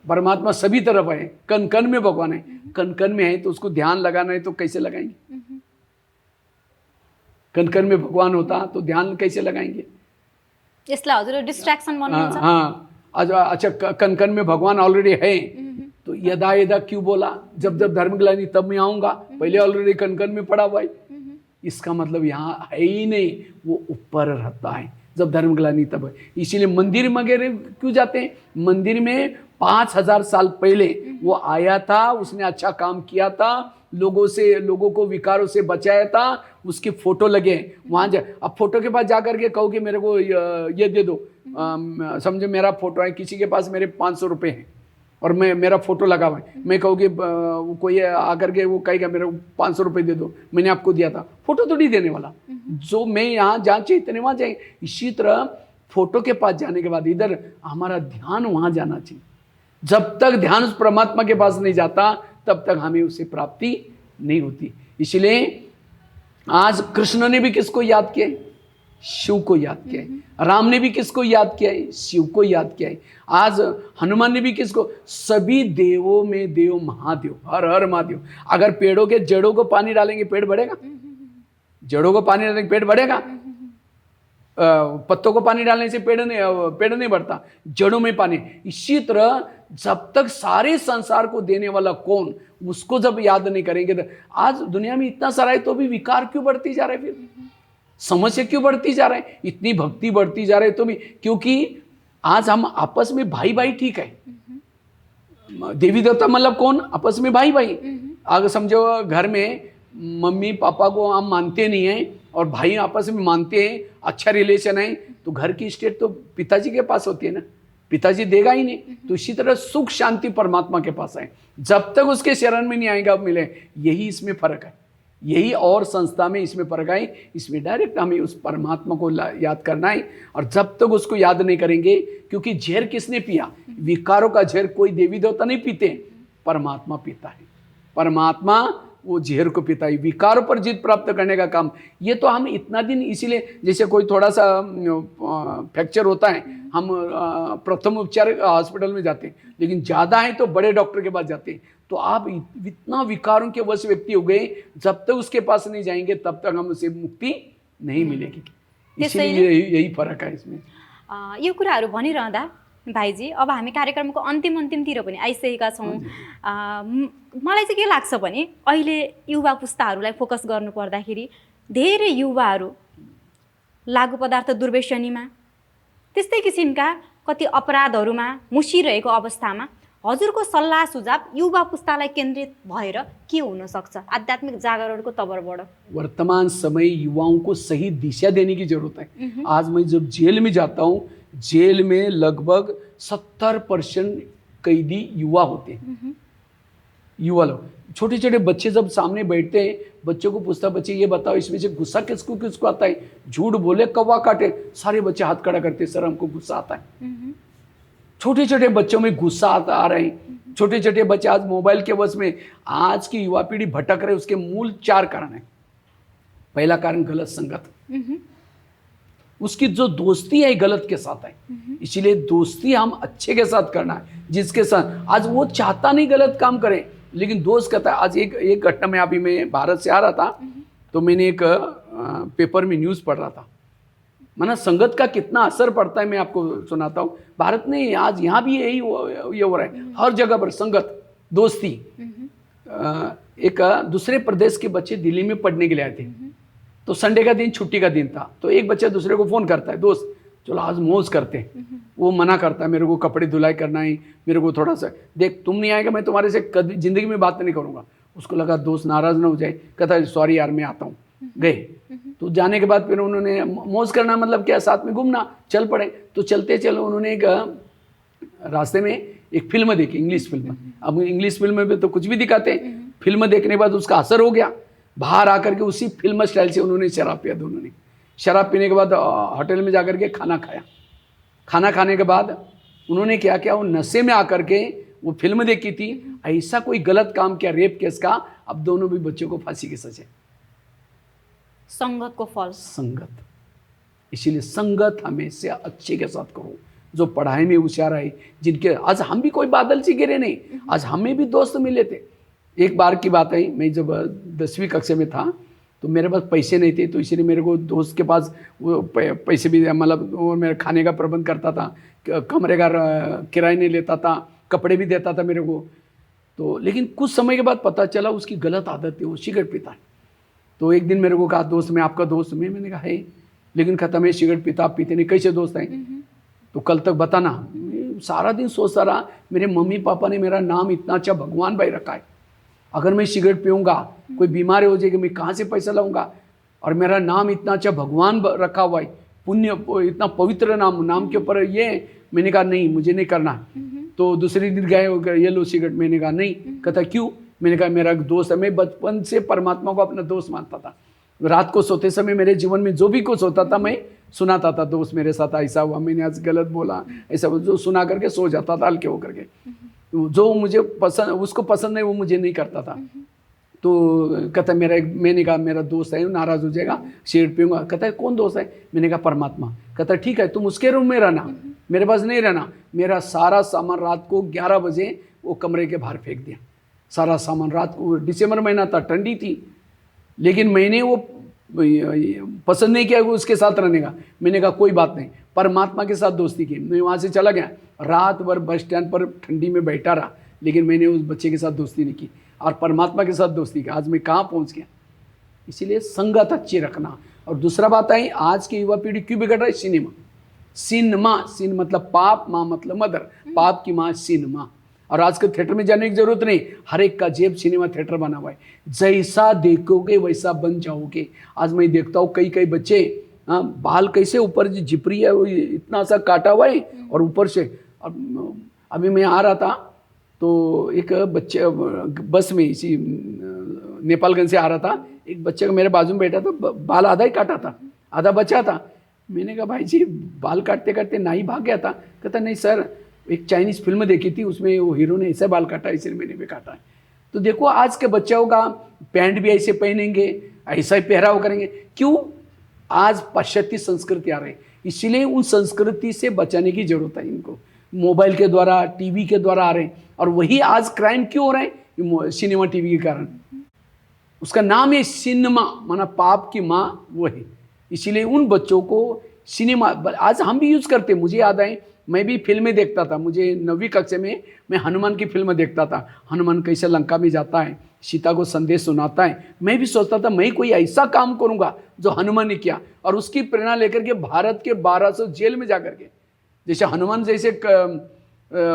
परमात्मा सभी तरफ है, कण कण में भगवान है। कण कण में है तो उसको ध्यान लगाना है तो कैसे लगाएंगे? कण कण में भगवान होता तो ध्यान कैसे लगाएंगे? यसलाई हजुर डिस्ट्र्याक्सन भन्नुहुन्छ? हाँ, अच्छा कण कण में भगवान ऑलरेडी है तो यदा यदा क्यों बोला, जब जब धर्मग्लानि तब मैं आऊंगा, पहले ऑलरेडी कण कण में पड़ा हुआ है। इसका मतलब यहाँ है ही नहीं, वो ऊपर रहता है जब धर्मग्लानि तब है। इसीलिए मंदिर वगैरह क्यों जाते हैं? मंदिर में 5000 साल पहले वो आया था, उसने अच्छा काम किया था, लोगों को विकारों से बचाया था, उसके फोटो लगे वहाँ जा। अब फोटो के पास जाकर के कहो कि मेरे को ये दे दो, समझे मेरा फोटो है, किसी के पास मेरे 500 रुपये हैं और मेरा फोटो लगा हुआ है, मैं कहूँ कि कोई आकर के वो कहेगा मेरे को 500 रुपये दे दो, मैंने आपको दिया था, फोटो थोड़ी देने वाला। जो मैं यहाँ जहाँ चाहिए इतने वहाँ जाएंगे। इसी तरह फोटो के पास जाने के बाद इधर हमारा ध्यान वहाँ जाना चाहिए। जब तक ध्यान उस परमात्मा के पास नहीं जाता तब तक हमें उससे प्राप्ति नहीं होती। इसलिए आज कृष्ण ने भी किसको याद किया है? शिव को याद किया है। राम ने भी किसको याद किया है? शिव को याद किया है। आज हनुमान ने भी किसको? सभी देवों में देव महादेव, हर हर महादेव। अगर पेड़ों के जड़ों को पानी डालेंगे पेड़ बढ़ेगा? जड़ों को पानी डालेंगे पेड़ बढ़ेगा? पत्तों को पानी डालने से पेड़ नहीं बढ़ता, जड़ों में पानी। इसी तरह जब तक सारे संसार को देने वाला कौन, उसको जब याद नहीं करेंगे तो आज दुनिया में इतना सारा है तो भी विकार क्यों बढ़ती जा रहा है? फिर समस्या क्यों बढ़ती जा रहा है? इतनी भक्ति बढ़ती जा रही है तो भी, क्योंकि आज हम आपस में भाई भाई ठीक है, देवी देवता मतलब कौन? आपस में भाई भाई। अगर समझो घर में मम्मी पापा को हम मानते नहीं हैं और भाई आपस में मानते हैं, अच्छा रिलेशन है, तो घर की स्टेट तो पिताजी के पास होती है ना, पिताजी देगा ही नहीं। तो इसी तरह सुख शांति परमात्मा के पास है, जब तक उसके शरण में नहीं आएगा मिले। यही इसमें फर्क है, यही और संस्था में इसमें फर्क है। इसमें डायरेक्ट हमें उस परमात्मा को याद करना है। और जब तक उसको याद नहीं करेंगे, क्योंकि जहर किसने पिया? विकारों का जहर कोई देवी देवता नहीं पीते, परमात्मा पीता है। परमात्मा वो जहर को पिता ही, विकारों पर जीत प्राप्त करने का काम। ये तो हम इतना दिन, इसीलिए जैसे कोई थोड़ा सा फ्रैक्चर होता है, हम प्रथम उपचार हॉस्पिटल में जाते हैं, लेकिन ज़्यादा है तो बड़े डॉक्टर के पास जाते हैं। तो आप इतना विकारों के वश व्यक्ति हो गए, जब तक उसके पास नहीं जाएंगे तब तक हम उसे मुक्ति नहीं मिलेगी। इसीलिए यही फरक है इसमें। यो कुराहरू भनिरहँदा भाइजी, अब हामी कार्यक्रमको अन्तिमतिर पनि आइसकेका छौँ। मलाई चाहिँ के लाग्छ भने अहिले युवा पुस्ताहरूलाई फोकस गर्नु पर्दाखेरि धेरै युवाहरू लागु पदार्थ दुर्व्यसनीमा, त्यस्तै किसिमका कति अपराधहरूमा मुसिरहेको अवस्थामा हजुरको सल्लाह सुझाव युवा पुस्तालाई केन्द्रित भएर के हुन सक्छ आध्यात्मिक जागरणको तर्फबाट? वर्तमान समय युवाओं को सही दिशा देने की जरूरत है। आज मैं जब जेल में जाता हूँ, जेल में लगभग 70% कैदी युवा होते हैं। युवा लोग, छोटे छोटे बच्चे जब सामने बैठते हैं, बच्चों को पूछता, बच्चे ये बताओ इसमें से गुस्सा किसको किसको आता है? झूठ बोले कौवा काटे, सारे बच्चे हाथ खड़ा करते, सर हमको गुस्सा आता है। छोटे छोटे बच्चों में गुस्सा आ रहे हैं। छोटे छोटे बच्चे आज मोबाइल के वश में, आज की युवा पीढ़ी भटक रहे। उसके मूल 4 कारण है। पहला कारण गलत संगत, उसकी जो दोस्ती है गलत के साथ है। इसीलिए दोस्ती हम अच्छे के साथ करना है, जिसके साथ आज वो चाहता नहीं गलत काम करे, लेकिन दोस्त कहता है, आज एक घटना में, अभी मैं भारत से आ रहा था तो मैंने एक पेपर में न्यूज़ पढ़ रहा था, माना संगत का कितना असर पड़ता है, मैं आपको सुनाता हूँ। भारत में आज यहाँ भी यही ये हो रहा है, हर जगह पर संगत, दोस्ती। एक दूसरे प्रदेश के बच्चे दिल्ली में पढ़ने के लिए आए थे, तो संडे का दिन छुट्टी का दिन था, तो एक बच्चा दूसरे को फ़ोन करता है, दोस्त चलो आज मौज करते हैं। वो मना करता है, मेरे को कपड़े धुलाई करना है, मेरे को थोड़ा सा देख, तुम नहीं आएगा मैं तुम्हारे से कभी ज़िंदगी में बात नहीं करूँगा। उसको लगा दोस्त नाराज़ ना हो जाए, कहता है सॉरी यार मैं आता हूँ। गए, तो जाने के बाद फिर उन्होंने मौज करना मतलब क्या, साथ में घूमना, चल पड़े। तो चलते चलो उन्होंने एक रास्ते में एक फिल्म देखी, इंग्लिश फिल्म। अब इंग्लिश फिल्म में तो कुछ भी दिखाते हैं, फिल्म देखने के बाद उसका असर हो गया, बाहर आकर के उसी फिल्म स्टाइल से उन्होंने शराब पिया। दोनों ने शराब पीने के बाद होटल में जाकर के खाना खाया। खाना खाने के बाद उन्होंने क्या किया, वो नशे में आकर के वो फिल्म देखी थी, ऐसा कोई गलत काम किया रेप केस का, अब दोनों भी बच्चों को फांसी की सजा। संगत को फल, संगत। इसीलिए संगत हमेशा अच्छे के साथ करो, जो पढ़ाई में होशियार है, जिनके आज हम भी कोई बादल से गिरे नहीं, आज हमें भी दोस्त मिले थे। एक बार की बात है, मैं जब 10वीं कक्षा में था तो मेरे पास पैसे नहीं थे, तो इसलिए मेरे को दोस्त के पास वो पैसे भी, मतलब वो मेरे खाने का प्रबंध करता था, कमरे का किराया नहीं लेता था, कपड़े भी देता था मेरे को। तो लेकिन कुछ समय के बाद पता चला उसकी गलत आदत है, वो सिगरेट पीता है। तो एक दिन मेरे को कहा, दोस्त मैं आपका दोस्त, मैंने कहा है, लेकिन कहता मैं सिगरेट पीता, आप पीते नहीं, कैसे दोस्त हैं? तो कल तक बताना। सारा दिन सोचता रहा, मेरे मम्मी पापा ने मेरा नाम इतना अच्छा भगवान भाई रखा है, अगर मैं सिगरेट पीऊँगा कोई बीमारी हो जाएगी, मैं कहाँ से पैसा लाऊंगा? और मेरा नाम इतना अच्छा भगवान रखा हुआ है, पुण्य, इतना पवित्र नाम के ऊपर ये। मैंने कहा नहीं, मुझे नहीं करना। तो दूसरे दिन गए, ये लो सिगरेट। मैंने कहा नहीं। कहता क्यों? मैंने कहा मेरा दोस्त है, मैं बचपन से परमात्मा को अपना दोस्त मानता था। रात को सोते समय मेरे जीवन में जो भी कुछ होता था मैं सुनाता था, दोस्त मेरे साथ ऐसा हुआ, मैंने आज गलत बोला, ऐसा जो सुना करके सो जाता था हल्के होकर के। जो मुझे पसंद, उसको पसंद नहीं, वो मुझे नहीं करता था। तो कहता मैंने कहा मेरा दोस्त है, नाराज़ हो जाएगा, सिगरेट पीऊँगा। कहता है कौन दोस्त है? मैंने कहा परमात्मा। कहता ठीक है, तुम उसके रूम में रहना, मेरे पास नहीं रहना। मेरा सारा सामान रात को 11 बजे वो कमरे के बाहर फेंक दिया, सारा सामान। रात को दिसंबर महीना था, ठंडी थी, लेकिन मैंने वो पसंद नहीं किया उसके साथ रहने का। मैंने कहा कोई बात नहीं, परमात्मा के साथ दोस्ती की। मैं वहाँ से चला गया, रात भर बस स्टैंड पर ठंडी में बैठा रहा, लेकिन मैंने उस बच्चे के साथ दोस्ती नहीं की और परमात्मा के साथ दोस्ती की। आज मैं कहाँ पहुँच गया। इसीलिए संगत अच्छी रखना। और दूसरा बात आई, आज की युवा पीढ़ी क्यों बिगड़ रहा है? सिनेमा। सिन मतलब पाप, माँ मतलब मदर, पाप की माँ सिनेमा। और आज के थिएटर में जाने की जरूरत नहीं, हर एक का जेब सिनेमा थिएटर बना हुआ है। जैसा देखोगे वैसा बन जाओगे। आज मैं देखता हूँ कई बच्चे, बाल कैसे ऊपर जिपरी है, वो इतना सा काटा हुआ है, और ऊपर से। अभी मैं आ रहा था तो एक बच्चे बस में, इसी नेपालगंज से आ रहा था, एक बच्चे का मेरे बाजू में बैठा था, बाल आधा ही काटा था, आधा बचा था। मैंने कहा भाई जी बाल काटते काटते नाई भाग गया था। कहता नहीं सर, एक चाइनीज़ फिल्म देखी थी, उसमें वो हीरो ने ऐसा बाल काटा, इसलिए मैंने भी काटा है। तो देखो आज के बच्चों का पैंट भी ऐसे पहनेंगे, ऐसा ही पहराव करेंगे। क्यों? आज पाश्चात्य संस्कृति आ रही, इसीलिए उन संस्कृति से बचाने की जरूरत है इनको। मोबाइल के द्वारा, टीवी के द्वारा आ रहे हैं, और वही आज क्राइम क्यों हो रहे हैं? सिनेमा टीवी के कारण। उसका नाम है सिनेमा, माना पाप की माँ वो है। इसीलिए उन बच्चों को सिनेमा आज हम भी यूज़ करते। मुझे याद है, मैं भी फिल्में देखता था। मुझे 9वीं कक्षा में मैं हनुमान की फिल्म देखता था। हनुमान कैसे लंका में जाता है, सीता को संदेश सुनाता है। मैं भी सोचता था मैं कोई ऐसा काम करूंगा जो हनुमान ने किया, और उसकी प्रेरणा लेकर के भारत के 1200 जेल में जाकर के, जैसे हनुमान जैसे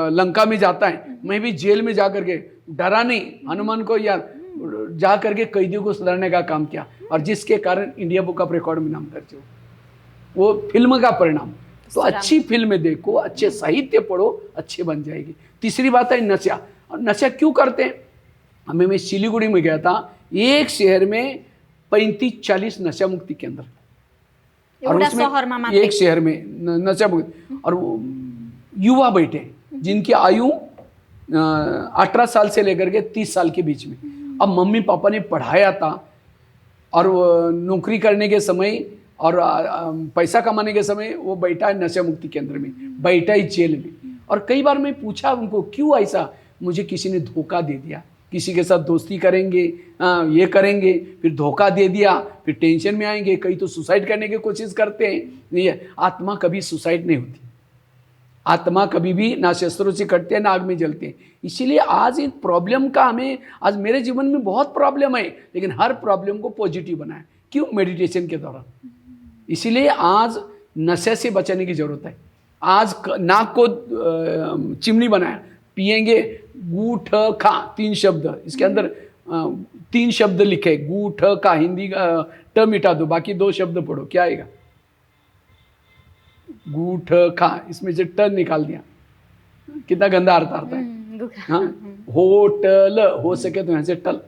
लंका में जाता है, मैं भी जेल में जाकर के डरा नहीं, हनुमान को या जा करके कैदियों को सुधारने का काम किया, और जिसके कारण इंडिया बुक ऑफ रिकॉर्ड में नाम दर्ज हो। वो फिल्म का परिणाम। तो अच्छी फिल्में देखो, अच्छे साहित्य पढ़ो, अच्छे बन जाएगी। तीसरी बात है नशा। और नशा क्यों करते हैं? मैं सिलीगुड़ी में गया था, एक शहर में 35-40 नशा मुक्ति केंद्र, और उसमें एक शहर में नशा मुक्ति, और युवा बैठे जिनकी आयु 18 साल से लेकर के 30 साल के बीच में। अब मम्मी पापा ने पढ़ाया था, और नौकरी करने के समय और पैसा कमाने के समय वो बैठा है नशा मुक्ति केंद्र में, बैठा है जेल में। और कई बार मैं पूछा उनको क्यों ऐसा? मुझे किसी ने धोखा दे दिया, किसी के साथ दोस्ती करेंगे, ये करेंगे, फिर धोखा दे दिया, फिर टेंशन में आएंगे, कई तो सुसाइड करने की कोशिश करते हैं। ये आत्मा कभी सुसाइड नहीं होती, आत्मा कभी भी ना शस्त्रों से कटते हैं ना आग में जलते हैं। इसीलिए आज इन प्रॉब्लम का हमें, आज मेरे जीवन में बहुत प्रॉब्लम है, लेकिन हर प्रॉब्लम को पॉजिटिव बनाए। क्यों? मेडिटेशन के दौरान। इसीलिए आज नशे से बचने की जरूरत है। आज नाक को चिमनी बनाया, पिएंगे गूठ खा, 3 शब्द, इसके अंदर 3 शब्द लिखे, गूठ खा, हिंदी का ट मिटा दो, बाकी 2 शब्द पढ़ो, क्या आएगा? गूठ खा, इसमें से ट निकाल दिया, कितना गंदा अर्थ आता है। हाँ, होटल, हो सके तो यहाँ से टल,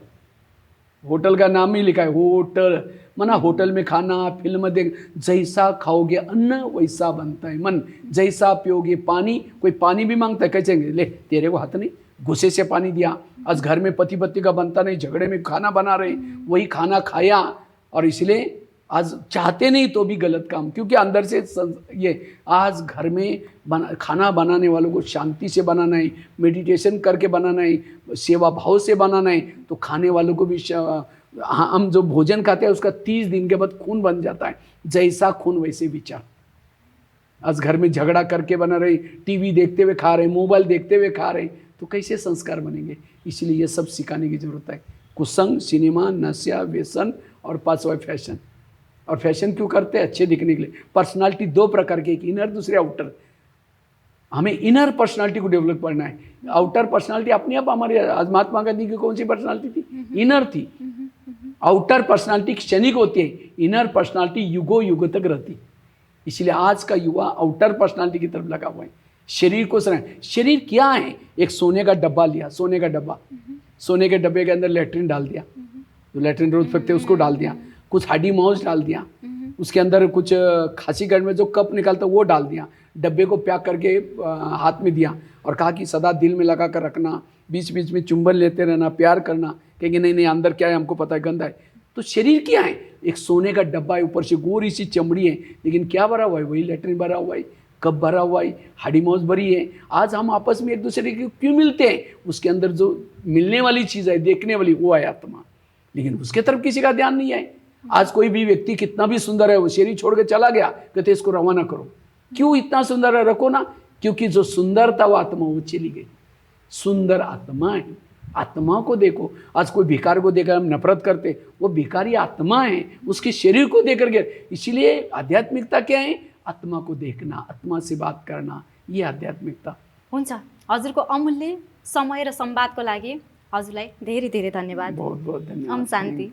होटल का नाम ही लिखा है होटल, मना होटल में खाना, फिल्म देख, जैसा खाओगे अन्न वैसा बनता है मन, जैसा पियोगे पानी, कोई पानी भी मांगता है, कैसे ले तेरे को हाथ नहीं, गुस्से से पानी दिया। आज घर में पति पत्नी का बनता नहीं, झगड़े में खाना बना रहे, वही खाना खाया, और इसलिए आज चाहते नहीं तो भी गलत काम, क्योंकि अंदर से ये आज घर में खाना बनाने वालों को शांति से बनाना है, मेडिटेशन करके बनाना है, सेवा भाव से बनाना है, तो खाने वालों को भी हम जो भोजन खाते हैं उसका 30 दिन के बाद खून बन जाता है, जैसा खून वैसे विचार। आज घर में झगड़ा करके बना रहे, टीवी देखते हुए खा रहे, मोबाइल देखते हुए खा रहे, तो कैसे संस्कार बनेंगे? इसलिए ये सब सिखाने की जरूरत है। कुसंग, सिनेमा, नशा, व्यसन, और 5वां फैशन। और फैशन क्यों करते हैं? अच्छे दिखने के लिए। पर्सनालिटी 2 प्रकार की, एक इनर, दूसरे आउटर। हमें इनर पर्सनालिटी को डेवलप करना है। आउटर पर्सनालिटी अपने आप हमारे, आज महात्मा गांधी की कौन सी पर्सनालिटी थी? इनर थी। आउटर पर्सनालिटी क्षणिक होती है, इनर पर्सनालिटी युगों युगों तक रहती। इसलिए आज का युवा आउटर पर्सनालिटी की तरफ लगा हुआ है। शरीर को शरीर क्या है? एक सोने का डब्बा लिया, सोने का डब्बा, सोने के डब्बे के अंदर लेट्रिन डाल दिया, जो लेट्रिन रोज फेंकते उसको डाल दिया, कुछ हड्डी मांस डाल दिया, उसके अंदर कुछ खांसी गढ़ में जो कप निकालता वो डाल दिया, डब्बे को पैक करके हाथ में दिया, और कहा कि सदा दिल में लगा कर रखना, बीच बीच में चुंबन लेते रहना, प्यार करना। कहेंगे नहीं नहीं, अंदर क्या है हमको पता है, गंदा है। तो शरीर क्या है? एक सोने का डब्बा है, ऊपर से गोरी सी चमड़ी है, लेकिन क्या भरा हुआ है? वही लेट्रिन भरा हुआ है, कप भरा हुआ है, हड्डी मांस भरी है। आज हम आपस में एक दूसरे के क्यों मिलते हैं? उसके अंदर जो मिलने वाली चीज़ है, देखने वाली, वो है आत्मा, लेकिन उसके तरफ किसी का ध्यान नहीं है। आज कोई भी व्यक्ति कितना भी सुंदर है, वो शरीर छोड़ के चला गया, कहते इसको रवाना करो। क्यों इतना सुंदर है? रखो ना, क्योंकि जो सुंदर था वो आत्मा, वो चली गई। सुंदर आत्मा है, आत्मा को देखो। आज कोई भिखारी को देखकर हम नफरत करते, वो भिखारी आत्मा है, उसके शरीर को देख करके। इसीलिए आध्यात्मिकता क्या है? आत्मा को देखना, आत्मा से बात करना, ये आध्यात्मिकता। हुन्छ, हजुरको अमूल्य समय र संवादको लागि हजुरलाई धेरै धेरै धन्यवाद। बहुत बहुत धन्यवाद। ओम शान्ति।